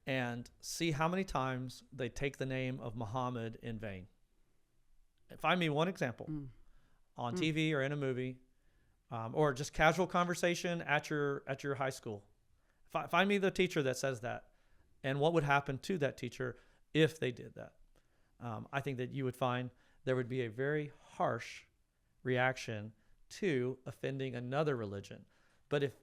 and see how many times they take the name of Muhammad in vain. Find me one example on TV or in a movie, or just casual conversation at your high school. Find me the teacher that says that, and what would happen to that teacher if they did that. I think that you would find there would be a very harsh reaction to offending another religion. But if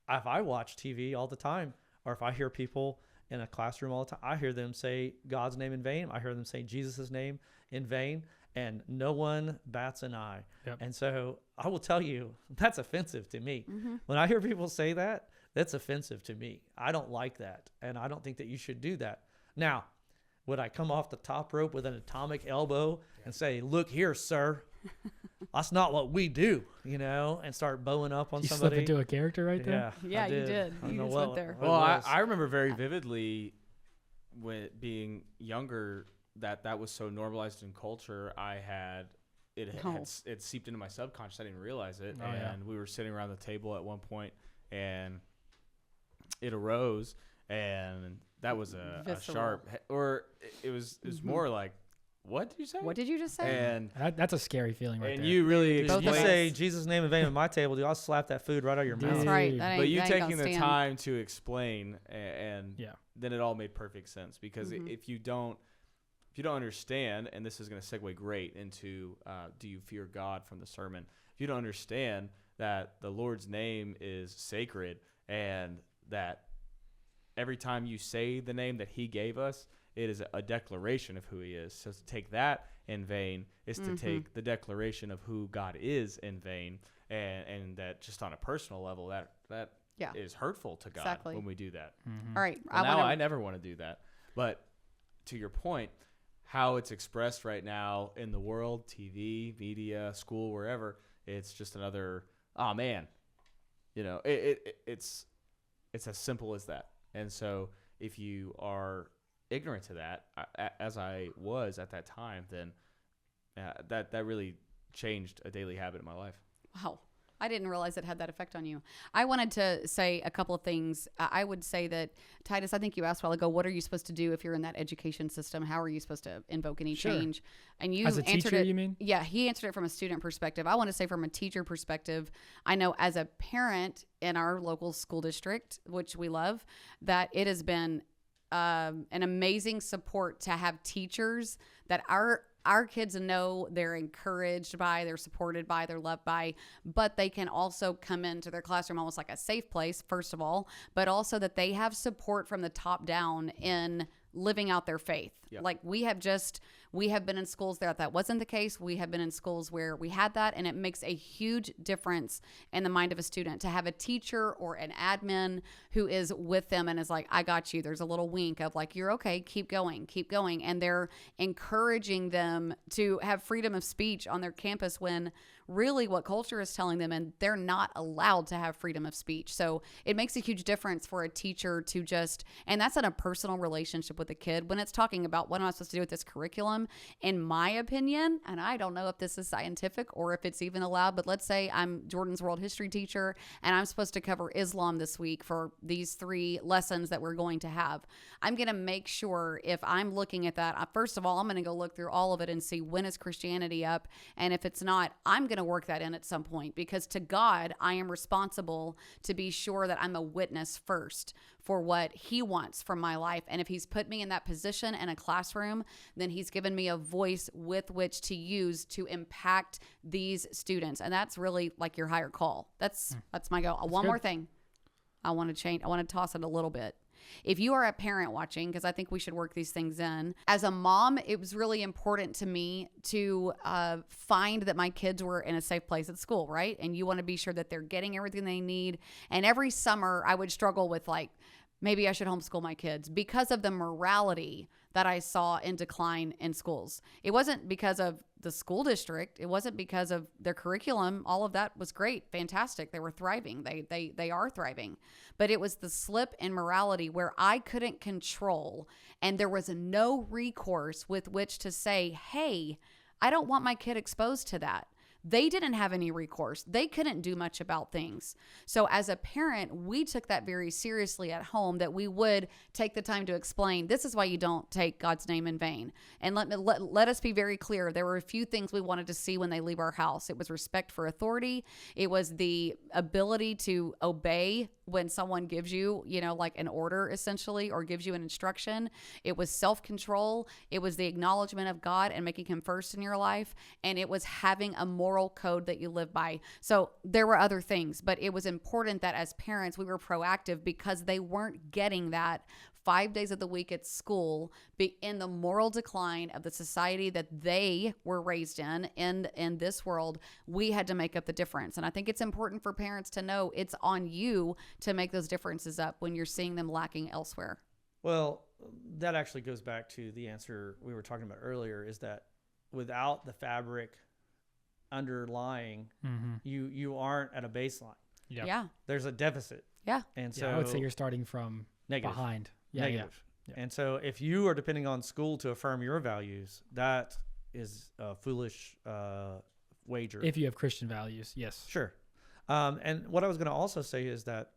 I watch TV all the time, or if I hear people in a classroom all the time, I hear them say God's name in vain. I hear them say Jesus' name in vain, and no one bats an eye. Yep. And so I will tell you, that's offensive to me. Mm-hmm. When I hear people say that, that's offensive to me. I don't like that, and I don't think that you should do that. Now, would I come off the top rope with an atomic elbow and say, "Look here, sir, that's not what we do," and start bowing up on You somebody? slip into a character right there. Yeah, I you did. I don't You know just what- went there. what it Well, was. I remember very vividly when being younger that was so normalized in culture. It seeped into my subconscious. I didn't realize it. Oh, yeah. And we were sitting around the table at one point, and it arose, and that was a Visceral. sharp, or it was more like, what did you say? What did you just say? And That's a scary feeling right and there. you really Dude, Both you of us. say Jesus' name in vain at my table, dude, I'll slap that food right out of your Dude. mouth. That's right. That ain't, but you that ain't taking gonna the stand. time to explain, and Yeah. then it all made perfect sense, because Mhm. if you don't understand, and this is going to segue great into do you fear God from the sermon. If you don't understand that the Lord's name is sacred, and that every time you say the name that he gave us, it is a declaration of who he is. So to take that in vain is to take the declaration of who God is in vain, and that just on a personal level, that Yeah. is hurtful to God Exactly. when we do that. All right. Well, now wanna- I never want to do that. But to your point, how it's expressed right now in the world, TV, media, school, wherever, it's just another, oh man, it's as simple as that. And so if you are ignorant to that, as I was at that time, then that really changed a daily habit in my life. Wow. I didn't realize it had that effect on you. I wanted to say a couple of things. I would say that, Titus, I think you asked a while ago, what are you supposed to do if you're in that education system? How are you supposed to invoke any Sure. change? And you As a answered teacher, it. you mean? Yeah, he answered it from a student perspective. I want to say from a teacher perspective, I know as a parent in our local school district, which we love, that it has been an amazing support to have teachers that our kids know they're encouraged by, they're supported by, they're loved by, but they can also come into their classroom almost like a safe place, first of all, but also that they have support from the top down in living out their faith. Yep. Like we have been in schools there that wasn't the case. We have been in schools where we had that, and it makes a huge difference in the mind of a student to have a teacher or an admin who is with them and is like, I got you. There's a little wink of like, you're okay, keep going. And they're encouraging them to have freedom of speech on their campus when really what culture is telling them, and they're not allowed to have freedom of speech. So it makes a huge difference for a teacher to just, and that's in a personal relationship with a kid. When it's talking about what am I supposed to do with this curriculum, in my opinion, and I don't know if this is scientific or if it's even allowed, but let's say I'm Jordan's world history teacher and I'm supposed to cover Islam this week for these 3 lessons that we're going to have. I'm going to make sure if I'm looking at that, first of all, I'm going to go look through all of it and see when is Christianity up. And if it's not, I'm going to work that in at some point, because to God, I am responsible to be sure that I'm a witness first for what he wants from my life. And if he's put me in that position in a classroom, then he's given me a voice with which to use to impact these students. And that's really like your higher call. That's my goal. One good. more thing. I want to change. I want to toss it a little bit. If you are a parent watching, because I think we should work these things in, as a mom, it was really important to me to find that my kids were in a safe place at school, right? And you want to be sure that they're getting everything they need. And every summer I would struggle with like, maybe I should homeschool my kids because of the morality that I saw in decline in schools. It wasn't because of the school district. It wasn't because of their curriculum. All of that was great, fantastic. They were thriving. They are thriving. But it was the slip in morality where I couldn't control, and there was no recourse with which to say, hey, I don't want my kid exposed to that. They didn't have any recourse. They couldn't do much about things. So as a parent, we took that very seriously at home, that we would take the time to explain, this is why you don't take God's name in vain. And let us be very clear. There were a few things we wanted to see when they leave our house. It was respect for authority. It was the ability to obey when someone gives you, like an order essentially, or gives you an instruction. It was self-control. It was the acknowledgement of God and making him first in your life. And it was having a moral code that you live by. So there were other things, but it was important that as parents, we were proactive because they weren't getting that 5 days of the week at school, be in the moral decline of the society that they were raised in this world. We had to make up the difference. And I think it's important for parents to know it's on you to make those differences up when you're seeing them lacking elsewhere. Well, that actually goes back to the answer we were talking about earlier, is that without the fabric underlying, you aren't at a baseline. Yep. Yeah. There's a deficit. Yeah. And so I would say you're starting from negative. behind. Negative. Yeah. And so if you are depending on school to affirm your values, that is a foolish wager. If you have Christian values, yes. Sure. And what I was going to also say is that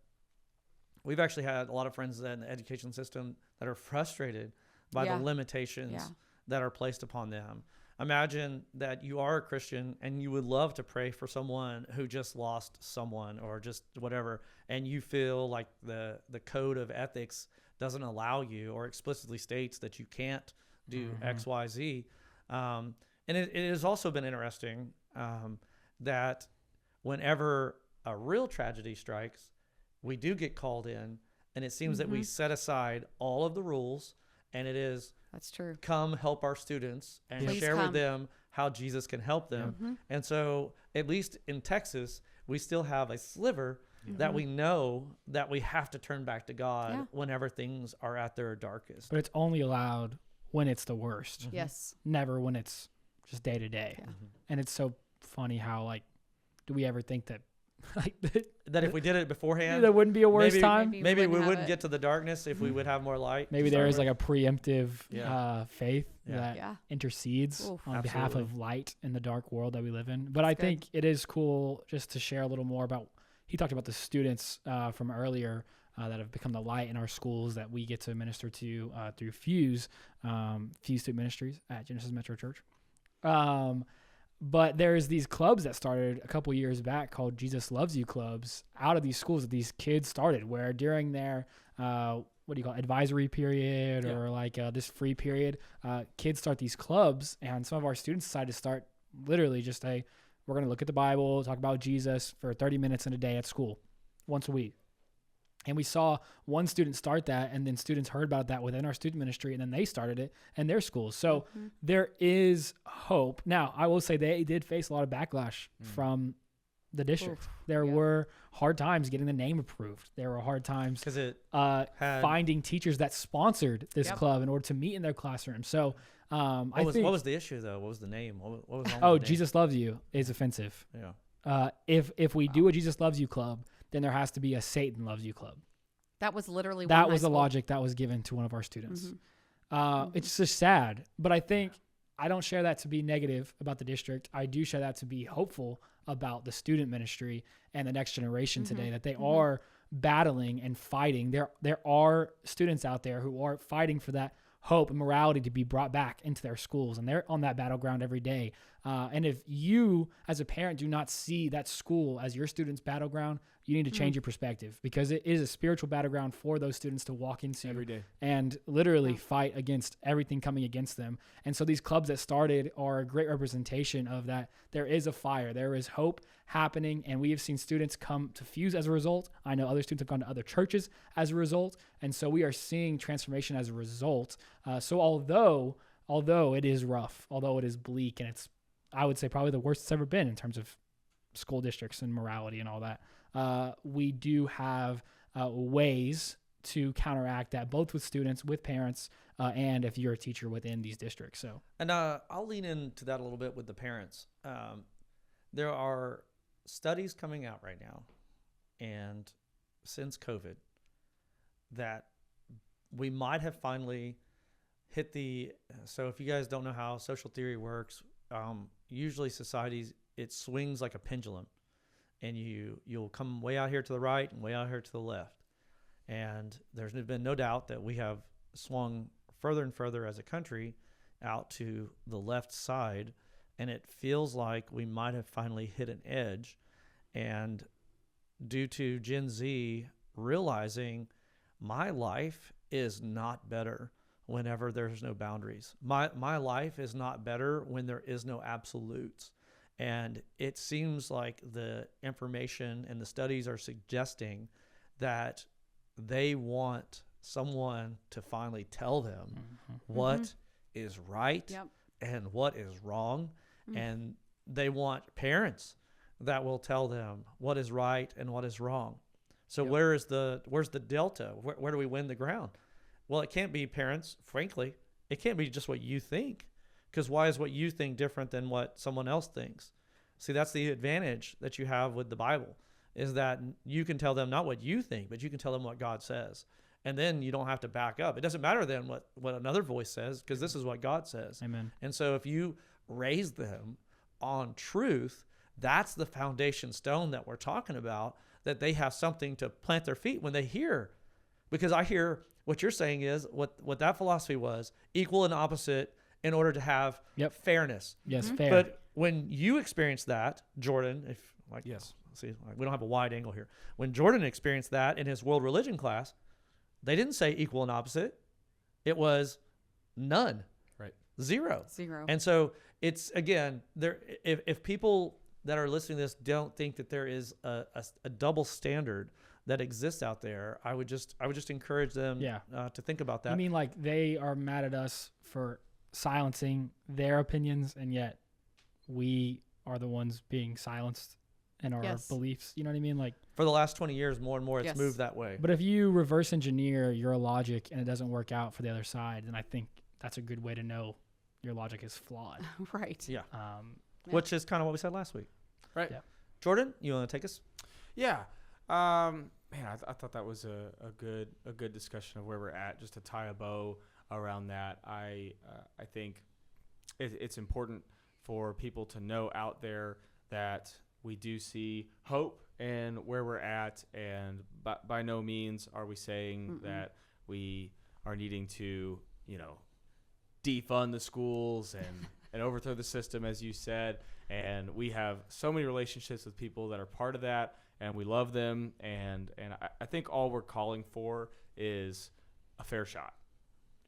we've actually had a lot of friends in the education system that are frustrated by the limitations that are placed upon them. Imagine that you are a Christian and you would love to pray for someone who just lost someone or just whatever, and you feel like the code of ethics doesn't allow you or explicitly states that you can't do X, Y, Z. And it has also been interesting that whenever a real tragedy strikes, we do get called in, and it seems that we set aside all of the rules, and it is, That's true. come help our students and Please share come. with them how Jesus can help them. And so at least in Texas, we still have a sliver that we know that we have to turn back to God whenever things are at their darkest. But it's only allowed when it's the worst. Yes. Never when it's just day to day. And it's so funny how, like, do we ever think that like That if we did it beforehand, there wouldn't be a worse maybe- time? maybe we have wouldn't it. get to the darkness if we would have more light. Maybe to there start is with. like a preemptive Yeah. faith Yeah. that Yeah. intercedes Oof. on behalf Absolutely. of light in the dark world that we live in. But I good. think it is cool just to share a little more about, he talked about the students from earlier that have become the light in our schools that we get to minister to through Fuse Student Ministries at Genesis Metro Church. But there's these clubs that started a couple years back called Jesus Loves You clubs out of these schools that these kids started, where during their advisory period or like this free period, kids start these clubs, and some of our students decide to start literally just we're going to look at the Bible, talk about Jesus for 30 minutes in a day at school once a week. And we saw one student start that, and then students heard about that within our student ministry, and then they started it in their schools. So there is hope. Now, I will say they did face a lot of backlash from the district. Oof. There were hard times getting the name approved. There were hard times because it finding teachers that sponsored this Yep. club in order to meet in their classroom. So what was the issue though? What was the name? What was wrong with oh, the name? Jesus Loves You is offensive. Yeah. If we do a Jesus Loves You club, then there has to be a Satan Loves You club. That was literally one That high was the school. logic that was given to one of our students. It's just sad, but I think I don't share that to be negative about the district. I do share that to be hopeful about the student ministry and the next generation today, that they are battling and fighting. There are students out there who are fighting for that hope and morality to be brought back into their schools, and they're on that battleground every day. And if you as a parent do not see that school as your student's battleground, you need to change your perspective, because it is a spiritual battleground for those students to walk into Every day. and literally fight against everything coming against them. And so these clubs that started are a great representation of that. There is a fire, there is hope happening, and we have seen students come to Fuse as a result. I know other students have gone to other churches as a result, and so we are seeing transformation as a result. So although it is rough, although it is bleak, and it's, I would say, probably the worst it's ever been in terms of school districts and morality and all that, we do have ways to counteract that, both with students, with parents, and if you're a teacher within these districts. So, And I'll lean into that a little bit with the parents. There are studies coming out right now, and since COVID, that we might have finally hit so if you guys don't know how social theory works, usually societies, it swings like a pendulum, and you'll come way out here to the right and way out here to the left. And there's been no doubt that we have swung further and further as a country out to the left side, and it feels like we might have finally hit an edge. And due to Gen Z realizing my life is not better whenever there's no boundaries. My life is not better when there is no absolutes. And it seems like the information and the studies are suggesting that they want someone to finally tell them what is right and what is wrong. And they want parents that will tell them what is right and what is wrong. So where's the delta? Where do we win the ground? Well, it can't be parents, frankly. It can't be just what you think, because why is what you think different than what someone else thinks? See, that's the advantage that you have with the Bible, is that you can tell them not what you think, but you can tell them what God says. And then you don't have to back up. It doesn't matter then what another voice says, because this is what God says. Amen. And so if you raise them on truth, that's the foundation stone that we're talking about, that they have something to plant their feet when they hear. Because I hear what you're saying is what that philosophy was, equal and opposite in order to have fairness. Yes, fair. But when you experience that, Jordan, Yes. See, we don't have a wide angle here. When Jordan experienced that in his world religion class, they didn't say equal and opposite. It was none. Right. Zero. And so it's, again, there. If people that are listening to this don't think that there is a double standard that exists out there, I would just encourage them to think about that. I mean, like, they are mad at us for silencing their opinions, and yet we are the ones being silenced in our beliefs. You know what I mean? Like, for the last 20 years, more and more, it's moved that way. But if you reverse engineer your logic and it doesn't work out for the other side, then I think that's a good way to know your logic is flawed. Right. Yeah. Which is kind of what we said last week. Right. Yeah. Jordan, you want to take us? Yeah. Man, I thought that was a good discussion of where we're at, just to tie a bow around that. I think it's important for people to know out there that we do see hope in where we're at, and by no means are we saying that we are needing to, defund the schools and overthrow the system, as you said. And we have so many relationships with people that are part of that, and we love them. And I think all we're calling for is a fair shot,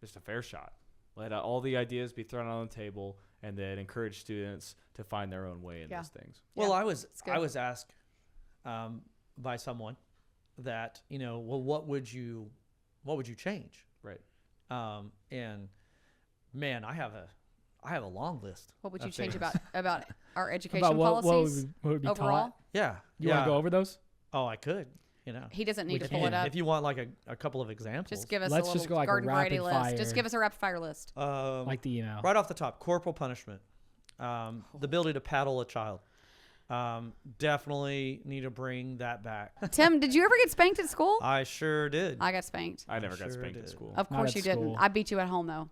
just a fair shot. Let all the ideas be thrown on the table, and then encourage students to find their own way in those things. Well, I was asked by someone that, well, what would you change? Right. And man, I have a long list. What would you of change things. about our education About what policies would be overall? taught? Yeah. You want to go over those? Oh, I could. He doesn't need We to pull it can. up. If you want like a couple of examples. Just give us Let's a just little go like a garden variety rapid list. fire. Just give us a rapid fire list. Like the email. Right off the top, corporal punishment, the ability to paddle a child. Definitely need to bring that back. Tim, did you ever get spanked at school? I sure did. I got spanked. I never got Sure spanked did. at school. Of Not course at you didn't. school. I beat you at home though.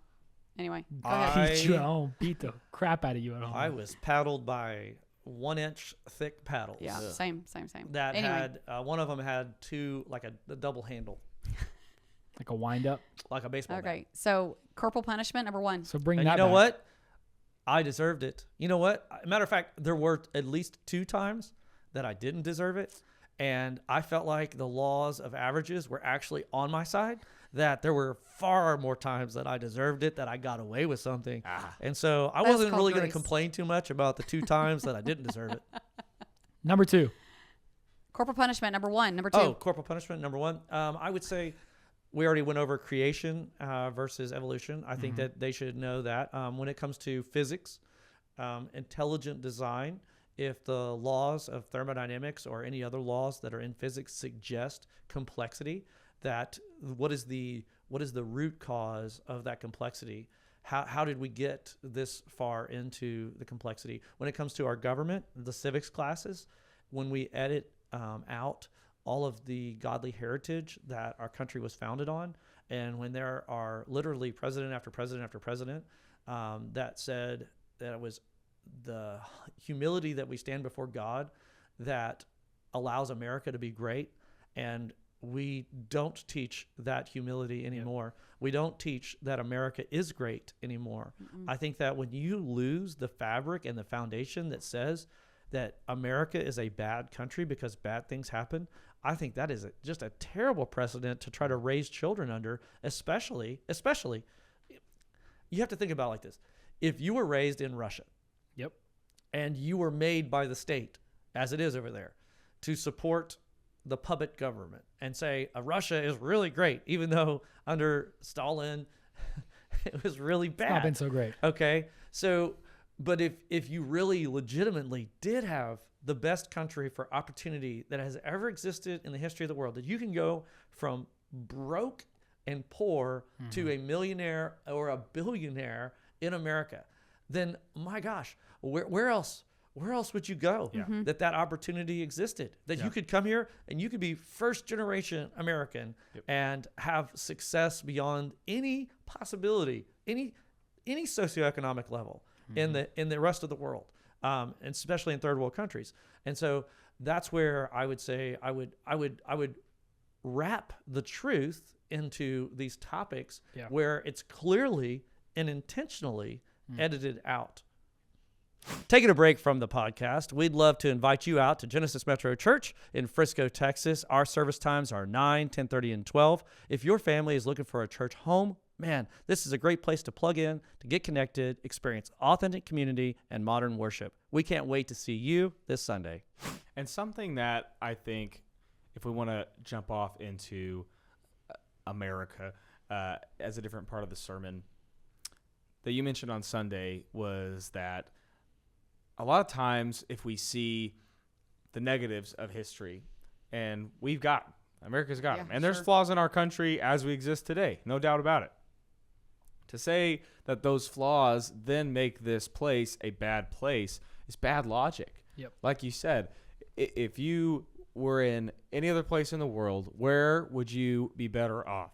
Anyway, go ahead. Beat you at home. Beat the crap out of you at home. I was paddled by 1-inch thick paddles. Yeah, same. That Anyway. had one of them had two, like a double handle, Like a wind up. like a baseball bat. Okay, so corporal punishment number 1. So bring And that you know back. what? I deserved it. You know what? Matter of fact, there were at least 2 times that I didn't deserve it. And I felt like the laws of averages were actually on my side, that there were far more times that I deserved it, that I got away with something. And so I That's wasn't called really going to grace. complain too much about the 2 times that I didn't deserve it. Number 2. Corporal punishment number 1. Number 2. Oh, corporal punishment, number 1. I would say we already went over creation versus evolution. I think that they should know that. When it comes to physics, intelligent design, if the laws of thermodynamics or any other laws that are in physics suggest complexity, that what is the root cause of that complexity? How did we get this far into the complexity? When it comes to our government, the civics classes, when we edit out all of the godly heritage that our country was founded on, and when there are literally president after president after president that said that it was the humility that we stand before God that allows America to be great, and we don't teach that humility anymore. We don't teach that America is great anymore. I think that when you lose the fabric and the foundation that says that America is a bad country because bad things happen, I think that is just a terrible precedent to try to raise children under, especially you have to think about it like this. If you were raised in Russia, Yep. and you were made by the state, as it is over there, to support the puppet government and say Russia is really great, even though under Stalin it was really bad. Not been so great. Okay, so but if you really legitimately did have the best country for opportunity that has ever existed in the history of the world, that you can go from broke and poor to a millionaire or a billionaire in America, then my gosh, where else would you go that opportunity existed, that you could come here and you could be first generation American and have success beyond any possibility, any socioeconomic level in the rest of the world, and especially in third world countries. And so that's where I would say I would wrap the truth into these topics where it's clearly and intentionally edited out. Taking a break from the podcast, we'd love to invite you out to Genesis Metro Church in Frisco, Texas. Our service times are 9, 10:30, and 12. If your family is looking for a church home, man, this is a great place to plug in, to get connected, experience authentic community, and modern worship. We can't wait to see you this Sunday. And something that I think, if we want to jump off into America as a different part of the sermon, that you mentioned on Sunday was that a lot of times if we see the negatives of history, and America's got them, and there's flaws in our country as we exist today, no doubt about it. To say that those flaws then make this place a bad place is bad logic. Yep. Like you said, if you were in any other place in the world, where would you be better off?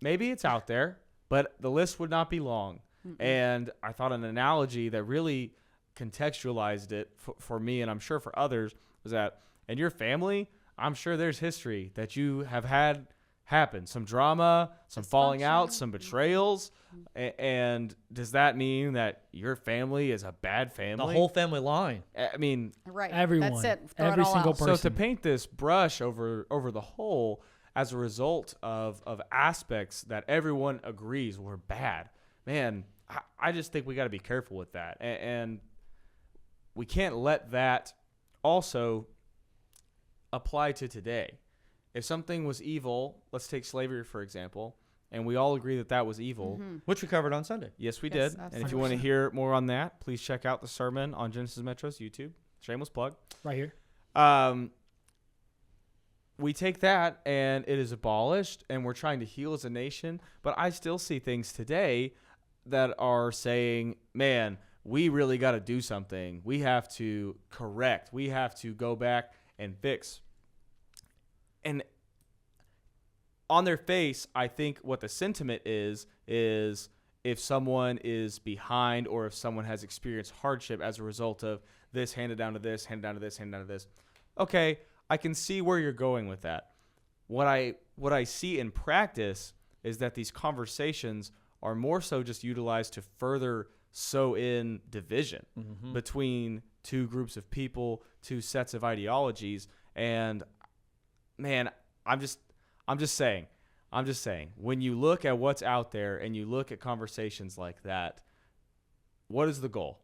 Maybe it's out there, but the list would not be long. And I thought an analogy that really contextualized it for me, and I'm sure for others, was that in your family, I'm sure there's history that you have had happen. Some drama, some falling out, some betrayals. And does that mean that your family is a bad family? The whole family line. I mean, Right. Everyone. That's it. Throw Every it all single out. person. so to paint this brush over the whole as a result of aspects that everyone agrees were bad, man, I just think we got to be careful with that. And we can't let that also apply to today. If something was evil, let's take slavery, for example, and we all agree that that was evil. Which we covered on Sunday. Yes, we Yes, did. And if you want to hear more on that, please check out the sermon on Genesis Metro's YouTube. Shameless plug. Right here. We take that and it is abolished and we're trying to heal as a nation. But I still see things today that are saying, man, we really got to do something. We have to correct. We have to go back and fix. And on their face, I think what the sentiment is if someone is behind or if someone has experienced hardship as a result of this handed down to this, handed down to this, handed down to this. Okay, I can see where you're going with that. What I see in practice is that these conversations are more so just utilized to further sow in division between two groups of people, two sets of ideologies. And man, I'm just saying, when you look at what's out there and you look at conversations like that, what is the goal?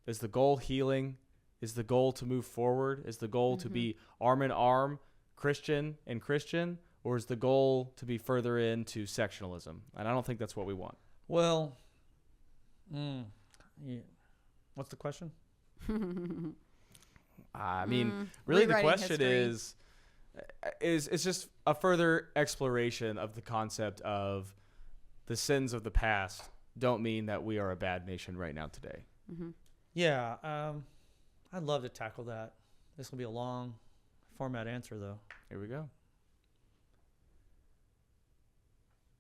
Is the goal healing? Is the goal to move forward? Is the goal to be arm in arm, Christian and Christian? Or is the goal to be further into sectionalism? And I don't think that's what we want. Well, yeah. What's the question? I mean, really the Rewriting question history. is just a further exploration of the concept of the sins of the past don't mean that we are a bad nation right now today. Yeah, I'd love to tackle that. This will be a long format answer, though. Here we go.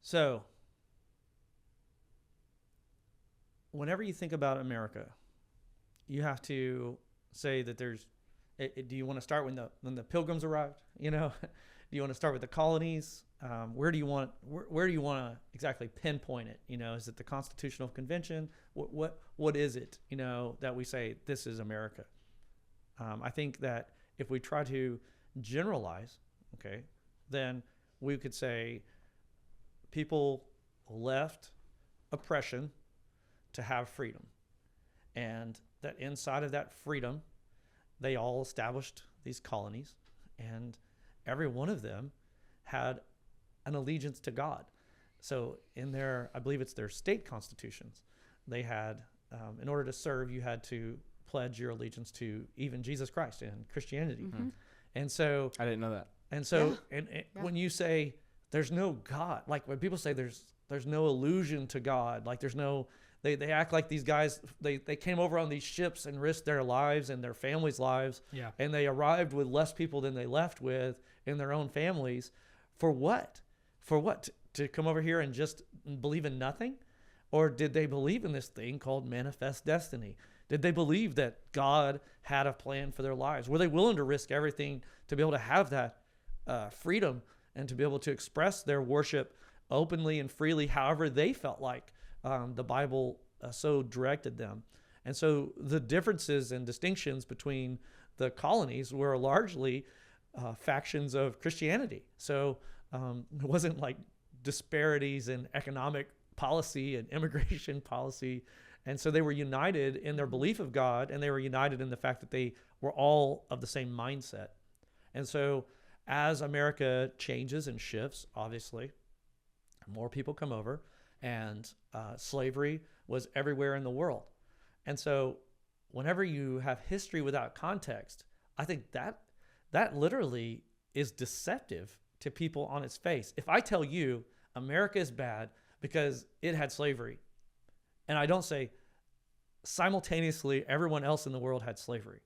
So, whenever you think about America, you have to say that there's. Do you want to start when the Pilgrims arrived? You know, do you want to start with the colonies? where do you want to exactly pinpoint it? Is it the Constitutional Convention? What is it? That we say this is America. I think that if we try to generalize, okay, then we could say people left oppression to have freedom, and that inside of that freedom, they all established these colonies, and every one of them had an allegiance to God. So in their, I believe it's their state constitutions, they had, in order to serve, you had to pledge your allegiance to even Jesus Christ and Christianity. Mm-hmm. And so I didn't know that. And so, Yeah. and Yeah. when you say there's no God, like when people say there's no allusion to God, like there's no, they act like these guys, they came over on these ships and risked their lives and their families' lives. Yeah. And they arrived with less people than they left with in their own families. For what? For what? To come over here and just believe in nothing? Or did they believe in this thing called manifest destiny? Did they believe that God had a plan for their lives? Were they willing to risk everything to be able to have that freedom and to be able to express their worship openly and freely, however they felt like the Bible so directed them? And so the differences and distinctions between the colonies were largely factions of Christianity. So it wasn't like disparities in economic policy and immigration policy. And so they were united in their belief of God, and they were united in the fact that they were all of the same mindset. And so as America changes and shifts, obviously, more people come over, and slavery was everywhere in the world. And so whenever you have history without context, I think that literally is deceptive to people on its face. If I tell you America is bad because it had slavery, and I don't say simultaneously everyone else in the world had slavery.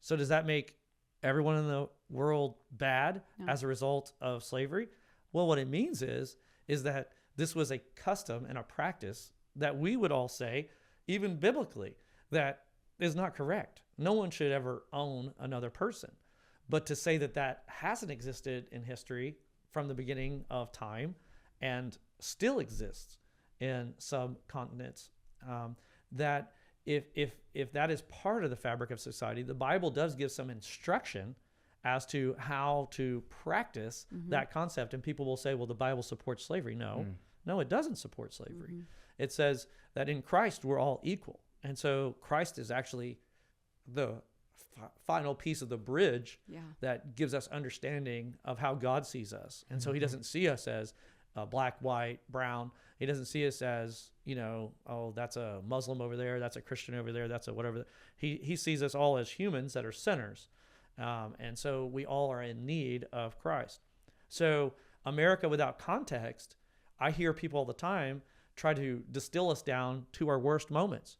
So does that make everyone in the world bad as a result of slavery? Well, what it means is that this was a custom and a practice that we would all say, even biblically, that is not correct. No one should ever own another person. But to say that that hasn't existed in history from the beginning of time and still exists in some continents, that if that is part of the fabric of society, the Bible does give some instruction as to how to practice that concept. And people will say, well, the Bible supports slavery. No, it doesn't support slavery. It says that in Christ, we're all equal. And so Christ is actually the final piece of the bridge that gives us understanding of how God sees us. And so he doesn't see us as black, white, brown. He doesn't see us as, oh, that's a Muslim over there, that's a Christian over there, that's a whatever. He sees us all as humans that are sinners. And so we all are in need of Christ. So America without context, I hear people all the time try to distill us down to our worst moments.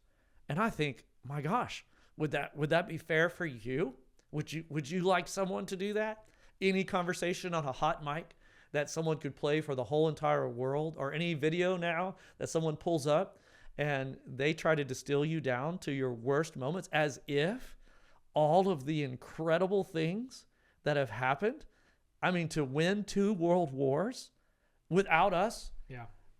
And I think, my gosh, would that be fair for you? Would you like someone to do that? Any conversation on a hot mic that someone could play for the whole entire world, or any video now that someone pulls up and they try to distill you down to your worst moments, as if all of the incredible things that have happened, I mean, to win 2 world wars without us,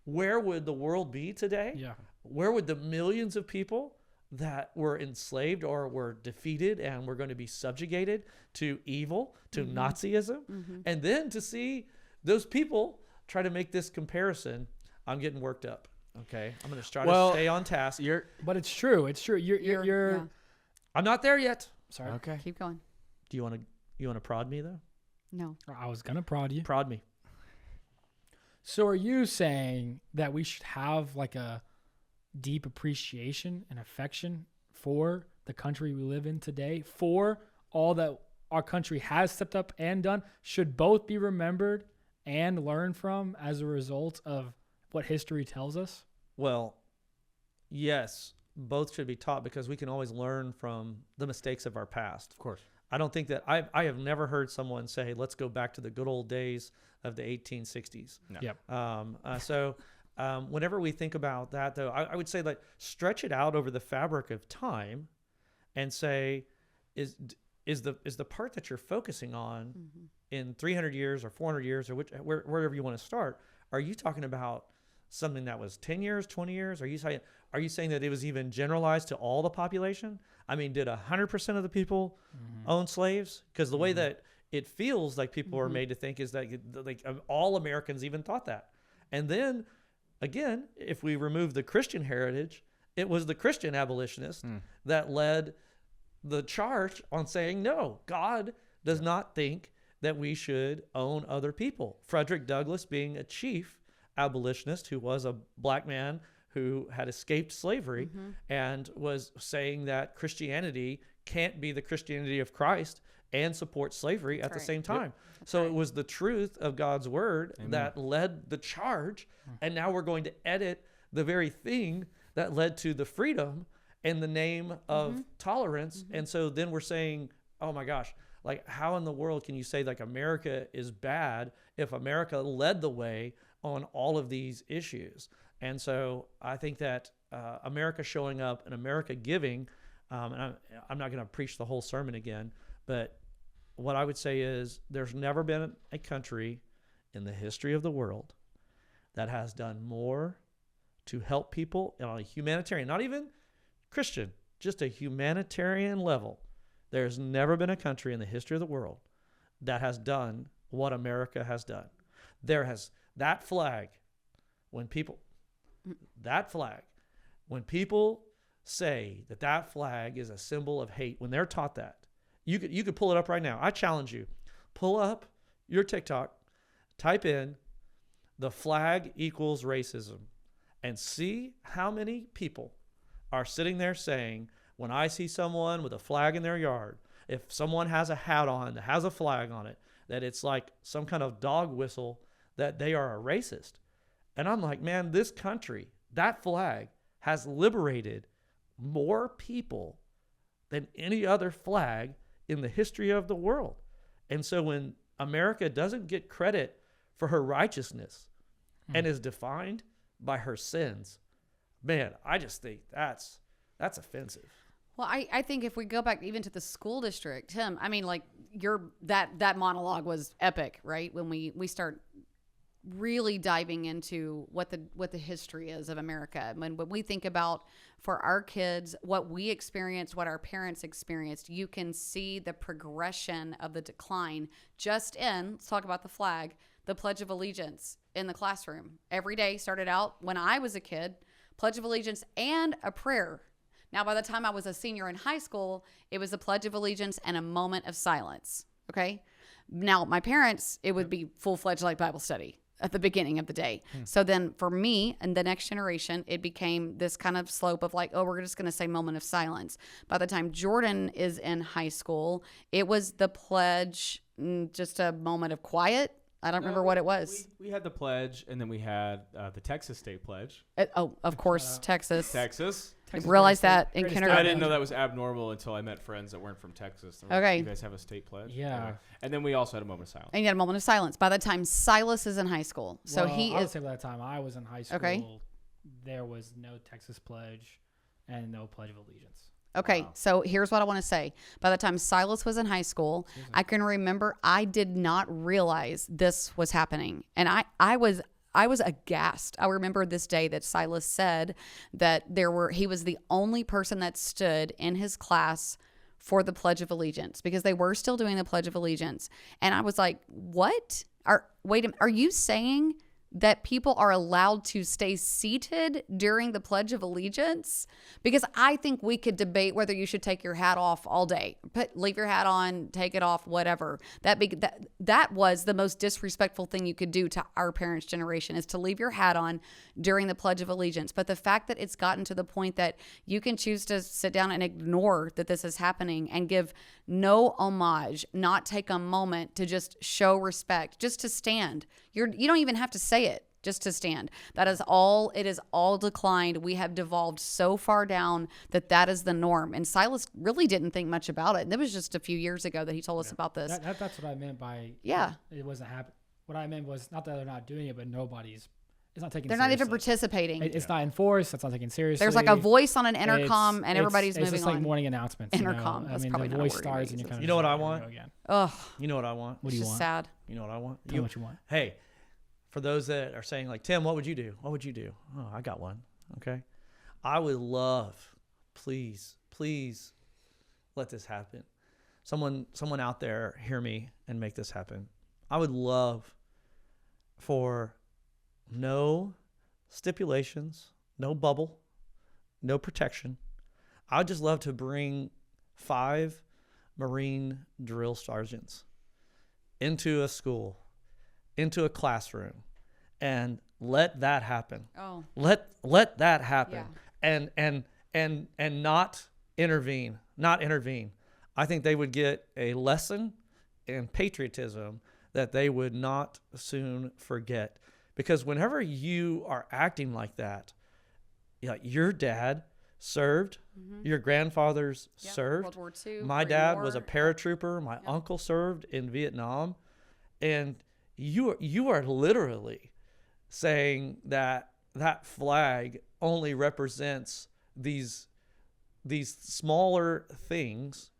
where would the world be today? Where would the millions of people that were enslaved or were defeated and were going to be subjugated to evil, to Nazism, and then to see those people try to make this comparison? I'm getting worked up. Okay, I'm going to try to stay on task. But it's true. It's true. You're I'm not there yet. Sorry. Okay. Keep going. Do you want to prod me though? No. I was gonna prod you. Prod me. So are you saying that we should have like a deep appreciation and affection for the country we live in today, for all that our country has stepped up and done, should both be remembered and learned from as a result of what history tells us? Well, yes, both should be taught, because we can always learn from the mistakes of our past. Of course. I don't think that I have never heard someone say, let's go back to the good old days of the 1860s. No. Yep. So whenever we think about that, though, I would say, like, stretch it out over the fabric of time and say, is the part that you're focusing on in 300 years or 400 years or wherever you want to start. Are you talking about something that was 10 years, 20 years? Are you saying that it was even generalized to all the population? I mean, did 100% of the people own slaves? Because the way that it feels like people are made to think is that like all Americans even thought that. And then again, if we remove the Christian heritage, it was the Christian abolitionists that led the charge on saying, no, God does not think that we should own other people. Frederick Douglass being a chief abolitionist who was a black man who had escaped slavery and was saying that Christianity can't be the Christianity of Christ and support slavery at the same time. So it was the truth of God's word that led the charge. And now we're going to edit the very thing that led to the freedom in the name of tolerance. And so then we're saying, oh my gosh, like how in the world can you say like America is bad if America led the way on all of these issues? And so I think that America showing up and America giving, and I'm not going to preach the whole sermon again, but what I would say is there's never been a country in the history of the world that has done more to help people on a humanitarian, not even Christian, just a humanitarian level. There's never been a country in the history of the world that has done what America has done. That flag, when people say that flag is a symbol of hate, when they're taught that, you could pull it up right now. I challenge you. Pull up your TikTok, type in the flag equals racism, and see how many people are sitting there saying, when I see someone with a flag in their yard, if someone has a hat on that has a flag on it, that it's like some kind of dog whistle, that they are a racist. And I'm like, man, this country, that flag has liberated more people than any other flag in the history of the world. And so when America doesn't get credit for her righteousness and is defined by her sins, man, I just think that's offensive. Well, I think if we go back even to the school district, Tim, I mean, like that monologue was epic, right? When we start really diving into what the history is of America. When we think about for our kids, what we experienced, what our parents experienced, you can see the progression of the decline just in, let's talk about the flag, the Pledge of Allegiance in the classroom. Every day started out when I was a kid, Pledge of Allegiance and a prayer. Now, by the time I was a senior in high school, it was a Pledge of Allegiance and a moment of silence. Okay. Now, my parents, it would be full-fledged like Bible study at the beginning of the day. So then for me and the next generation, it became this kind of slope of like, oh, we're just going to say moment of silence. By the time Jordan is in high school, it was the pledge, just a moment of quiet. I don't remember what it was. We had the pledge, and then we had the Texas State Pledge. Of course, Texas. Texas. I realized that in kindergarten. I didn't know that was abnormal until I met friends that weren't from Texas. Like, okay. You guys have a state pledge? Yeah. Anyway. And then we also had a moment of silence. And you had a moment of silence. By the time Silas is in high school. So well, I would say by the time I was in high school, there was no Texas pledge and no Pledge of Allegiance. Okay, Wow. So here's what I want to say. By the time Silas was in high school, I can remember I did not realize this was happening. And I was aghast. I remember this day that Silas said that he was the only person that stood in his class for the Pledge of Allegiance because they were still doing the Pledge of Allegiance. And I was like, what? Are you saying that people are allowed to stay seated during the Pledge of Allegiance? Because I think we could debate whether you should take your hat off all day, leave your hat on, take it off, whatever. That was the most disrespectful thing you could do to our parents' generation, is to leave your hat on during the Pledge of Allegiance. But the fact that it's gotten to the point that you can choose to sit down and ignore that this is happening and give no homage, not take a moment to just show respect, just to stand. You don't even have to say it, just to stand. It is all declined. We have devolved so far down that is the norm. And Silas really didn't think much about it. And it was just a few years ago that he told us about this. That's what I meant by it wasn't happening. What I meant was not that they're not doing it, but nobody's it's not taken They're not even seriously. participating. It's not enforced. It's not taken seriously. There's like a voice on an intercom, and everybody's it's moving just like on. morning announcements. Intercom, You know? that's I mean, probably the not a voice word stars, you and you use. kind of. You know what I want? Again. Ugh, You know what I want? What do it's you just want? sad. You know what I want? Tell me what you want. Hey, for those that are saying like, Tim, what would you do? What would you do? Oh, I got one. Okay. I would love, please let this happen. Someone out there hear me and make this happen. I would love for no stipulations, no bubble, no protection. I'd just love to bring 5 Marine drill sergeants into a school, into a classroom, and let that happen. Oh, Let that happen. Yeah. And not intervene. I think they would get a lesson in patriotism that they would not soon forget. Because whenever you are acting like that, your dad served, your grandfathers Yep. served. World War II. My Korean dad War. was a paratrooper. My uncle served in Vietnam. And you are literally saying that flag only represents these smaller things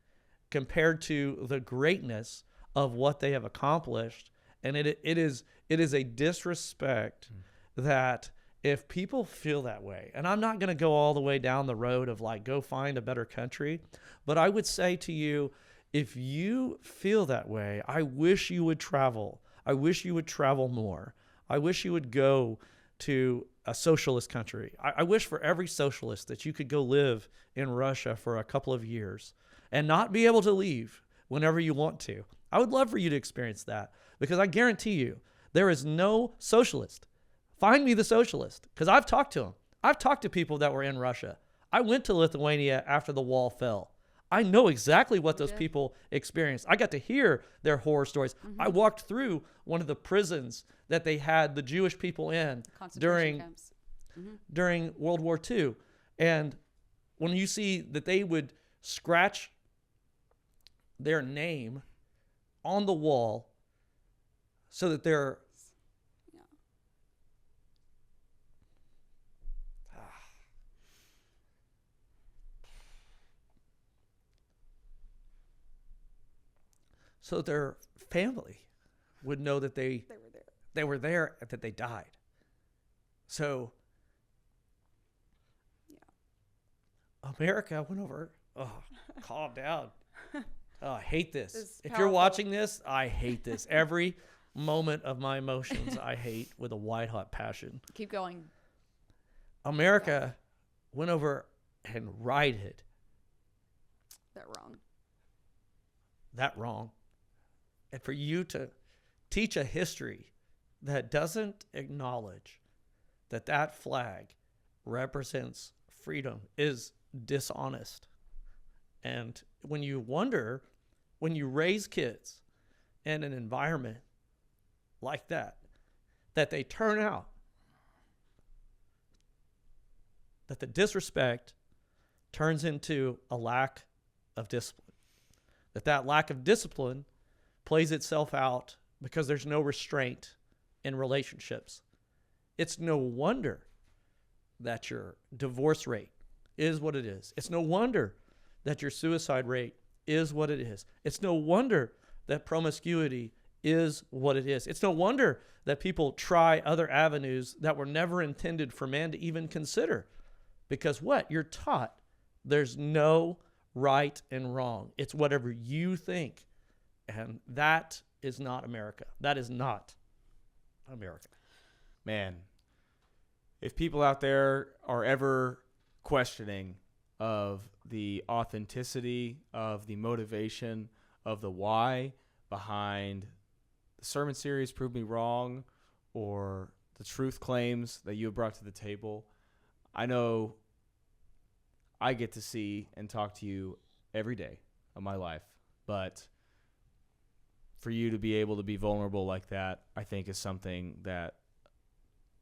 compared to the greatness of what they have accomplished. And it is a disrespect that if people feel that way, and I'm not going to go all the way down the road of like, go find a better country, but I would say to you, if you feel that way, I wish you would travel. I wish you would travel more. I wish you would go to a socialist country. I wish for every socialist that you could go live in Russia for a couple of years and not be able to leave whenever you want to. I would love for you to experience that, because I guarantee you there is no socialist. Find me the socialist, because I've talked to them. I've talked to people that were in Russia. I went to Lithuania after the wall fell. I know exactly what those people experienced. I got to hear their horror stories. I walked through one of the prisons that they had the Jewish people in Concentration camps. during World War II. And when you see that they would scratch their name on the wall so that they're so that their family would know that they were there, that they died. So America went over. Oh, calm down. Oh, I hate this. If you're watching this, I hate this. Every moment of my emotions, I hate with a white hot passion. Keep going. America went over and righted that wrong. And for you to teach a history that doesn't acknowledge that flag represents freedom is dishonest. And when you raise kids in an environment like that they turn out, that the disrespect turns into a lack of discipline, that lack of discipline plays itself out because there's no restraint in relationships. It's no wonder that your divorce rate is what it is. It's no wonder that your suicide rate is what it is. It's no wonder that promiscuity is what it is. It's no wonder that people try other avenues that were never intended for man to even consider. Because what? You're taught there's no right and wrong. It's whatever you think. And that is not America. That is not America. Man, if people out there are ever questioning of the authenticity, of the motivation, of the why behind the sermon series Prove Me Wrong, or the truth claims that you have brought to the table, I know I get to see and talk to you every day of my life, but for you to be able to be vulnerable like that, I think is something that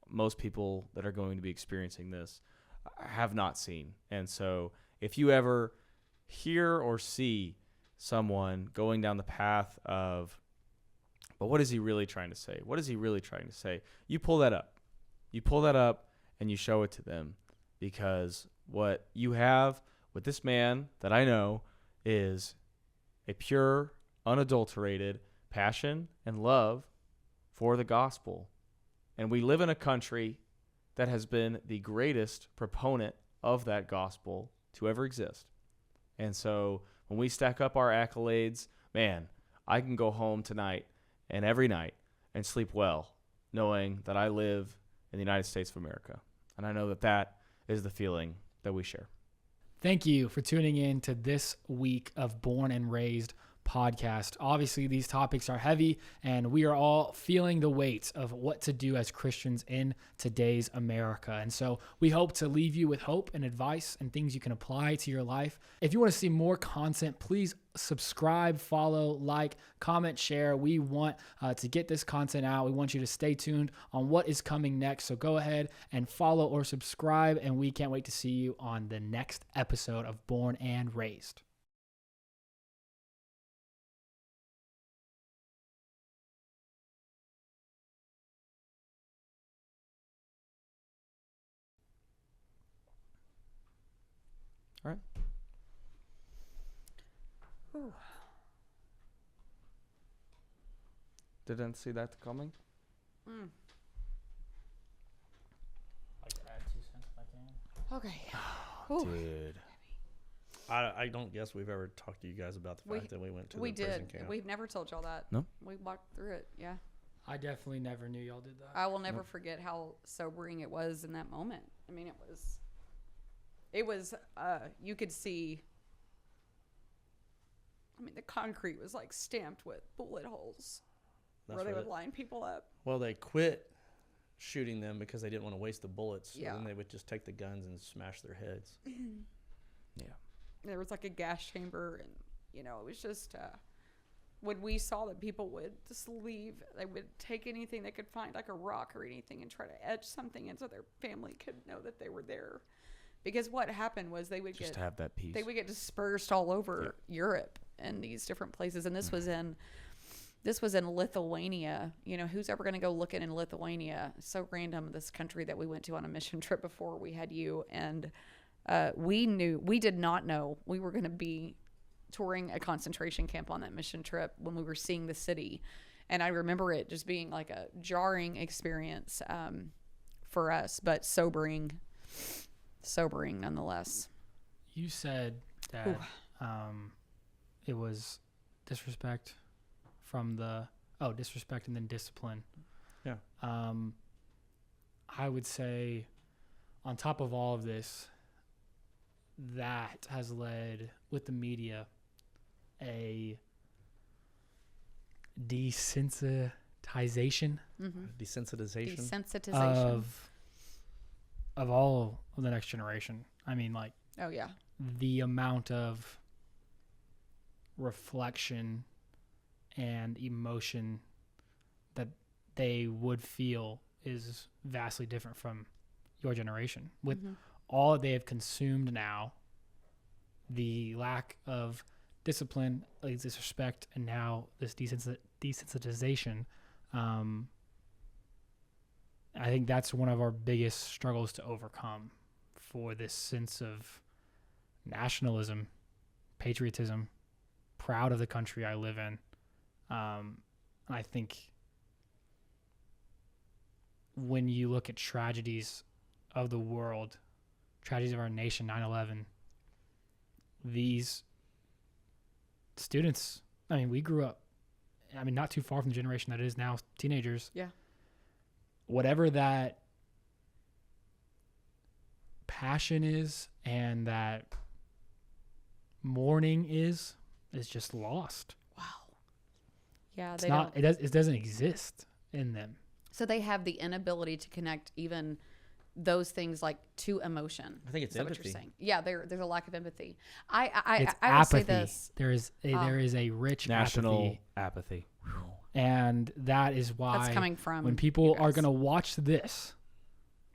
most people that are going to be experiencing this have not seen. And so if you ever hear or see someone going down the path of, but what is he really trying to say? What is he really trying to say? You pull that up. you pull that up and you show it to them, because what you have with this man that I know is a pure, unadulterated passion and love for the gospel. And we live in a country that has been the greatest proponent of that gospel to ever exist. And so when we stack up our accolades, man, I can go home tonight and every night and sleep well, knowing that I live in the United States of America. And I know that that is the feeling that we share. Thank you for tuning in to this week of Born and Raised podcast. Obviously, these topics are heavy, and we are all feeling the weight of what to do as Christians in today's America. And so we hope to leave you with hope and advice and things you can apply to your life. If you want to see more content, please subscribe, follow, like, comment, share. We want to get this content out. We want you to stay tuned on what is coming next. So go ahead and follow or subscribe, and we can't wait to see you on the next episode of Born and Raised. All right. Ooh. Didn't see that coming. Mm. Like to add 2 cents if I can. Okay. Oh, Ooh. dude. I don't guess we've ever talked to you guys about the fact that we went to We the prison did. camp. We've never told y'all that. No? We walked through it. Yeah. I definitely never knew y'all did that. I will never forget how sobering it was in that moment. I mean, it was, you could see, I mean, the concrete was like stamped with bullet holes That's where they right. would line people up. Well, they quit shooting them because they didn't want to waste the bullets. So Yeah. then they would just take the guns and smash their heads. Yeah. There was like a gas chamber, and, it was just, when we saw that people would just leave, they would take anything they could find, like a rock or anything, and try to etch something in so their family could know that they were there. Because what happened was they would Just have that peace. they would get dispersed all over Europe and these different places. And this was in Lithuania. Who's ever going to go looking in Lithuania? It's so random, this country that we went to on a mission trip before we had you. And we did not know we were going to be touring a concentration camp on that mission trip when we were seeing the city. And I remember it just being like a jarring experience for us, but sobering nonetheless. You said that it was disrespect from disrespect and then discipline. Yeah. I would say on top of all of this, that has led with the media a desensitization Desensitization. of all of the next generation. I mean, like, Oh yeah. the amount of reflection and emotion that they would feel is vastly different from your generation. With all they have consumed now, the lack of discipline, like disrespect, and now this desensitization, I think that's one of our biggest struggles to overcome, for this sense of nationalism, patriotism, proud of the country I live in. I think when you look at tragedies of the world, tragedies of our nation, 9/11, these students, I mean, we grew up, not too far from the generation that is now teenagers. Yeah. Whatever that passion is and that mourning is just lost. Wow. Yeah, It's not. It doesn't exist in them. So they have the inability to connect even those things like to emotion. I think it's Is that what empathy. you're saying? Yeah, there's a lack of empathy. I It's will say apathy. this. There is a rich National apathy, apathy. and that is why That's coming from when people you are guys. going to watch this,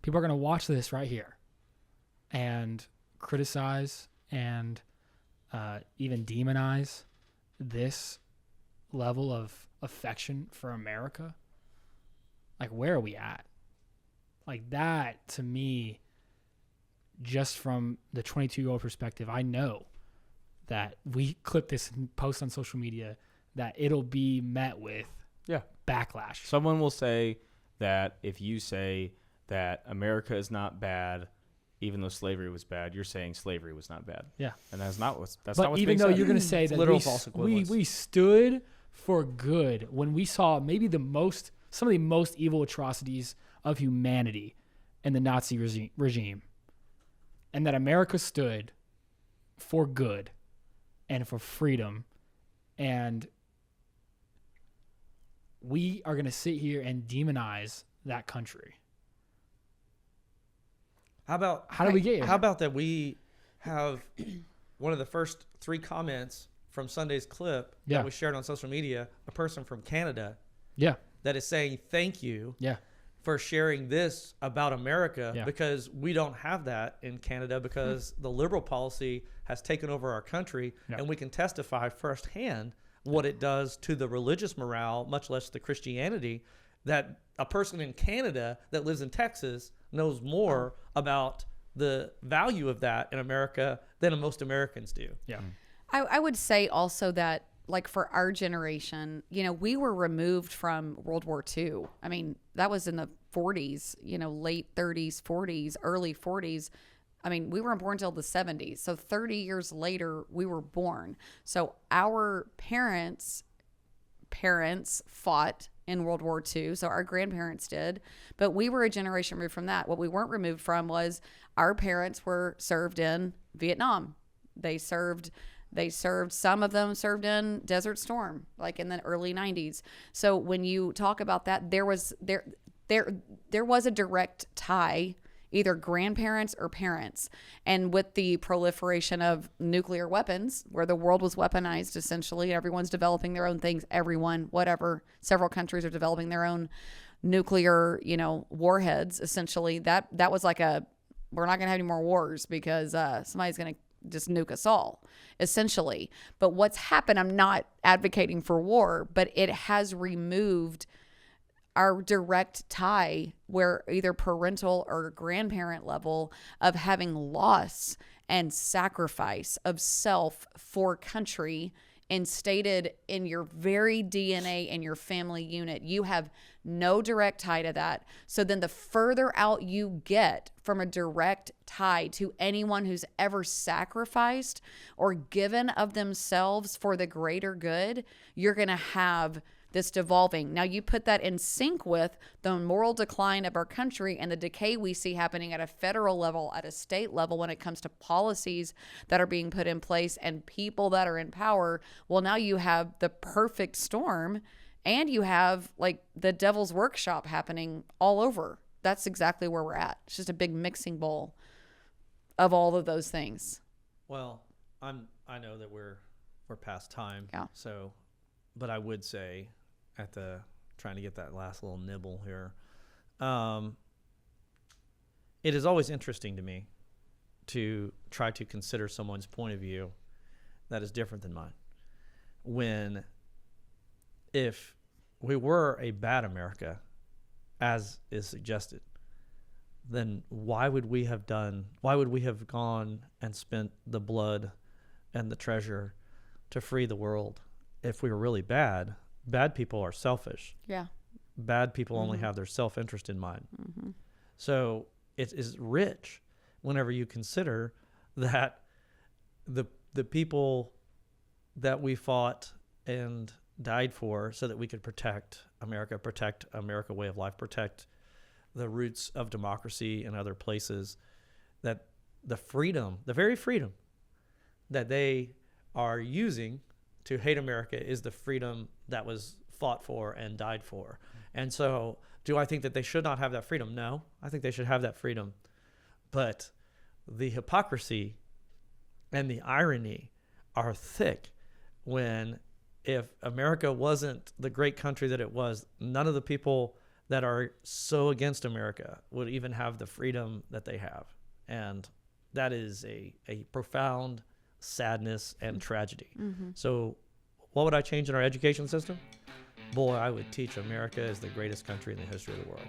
people are going to watch this right here and criticize and even demonize this level of affection for America. Like, where are we at? Like that to me, just from the 22-year-old perspective, I know that we clip this and post on social media that it'll be met with backlash. Someone will say that if you say that America is not bad, even though slavery was bad, you're saying slavery was not bad. Yeah. And that's not what's But not what's even being though said. you're going to say that literal false equivalence. we stood for good when we saw maybe some of the most evil atrocities of humanity in the Nazi regime, and that America stood for good and for freedom, and we are going to sit here and demonize that country. How do we get here? How about that we have one of the first 3 comments from Sunday's clip Yeah. that was shared on social media, a person from Canada Yeah. that is saying thank you Yeah. for sharing this about America, Yeah. because we don't have that in Canada, because the liberal policy has taken over our country, Yeah. and we can testify firsthand what it does to the religious morale, much less the Christianity, that a person in Canada that lives in Texas knows more about the value of that in America than most Americans do. Yeah. I would say also that, like, for our generation, you know, we were removed from World War II. I mean, that was in the 40s, you know, late 30s, 40s, early 40s. I mean, we weren't born until the 70s. So 30 years later, we were born. So our parents fought in World War II. So our grandparents did. But we were a generation removed from that. What we weren't removed from was our parents were served in Vietnam. They served, some of them served in Desert Storm, like in the early 90s. So when you talk about that, there was a direct tie, either grandparents or parents. And with the proliferation of nuclear weapons, where the world was weaponized, essentially, everyone's developing their own things, several countries are developing their own nuclear, you know, warheads, essentially. That was like we're not going to have any more wars because somebody's going to just nuke us all, essentially. But what's happened, I'm not advocating for war, but it has removed our direct tie, where either parental or grandparent level, of having loss and sacrifice of self for country instated in your very DNA and your family unit. You have no direct tie to that. So then the further out you get from a direct tie to anyone who's ever sacrificed or given of themselves for the greater good, you're going to have this devolving. Now you put that in sync with the moral decline of our country and the decay we see happening at a federal level, at a state level, when it comes to policies that are being put in place and people that are in power. Well, now you have the perfect storm, and you have like the devil's workshop happening all over. That's exactly where we're at. It's just a big mixing bowl of all of those things. Well, I know that we're past time. Yeah. So, but I would say, trying to get that last little nibble here, it is always interesting to me to try to consider someone's point of view that is different than mine. If we were a bad America, as is suggested, then why would we have gone and spent the blood and the treasure to free the world? If we were really bad people are selfish. Yeah. Bad people only have their self-interest in mind. Mm-hmm. So it is rich whenever you consider that the people that we fought and died for so that we could protect America way of life, protect the roots of democracy in other places, that the very freedom that they are using to hate America is the freedom that was fought for and died for. And so, do I think that they should not have that freedom? No, I think they should have that freedom. But the hypocrisy and the irony are thick when, if America wasn't the great country that it was, none of the people that are so against America would even have the freedom that they have. And that is a profound sadness and tragedy. Mm-hmm. So what would I change in our education system? Boy, I would teach America is the greatest country in the history of the world.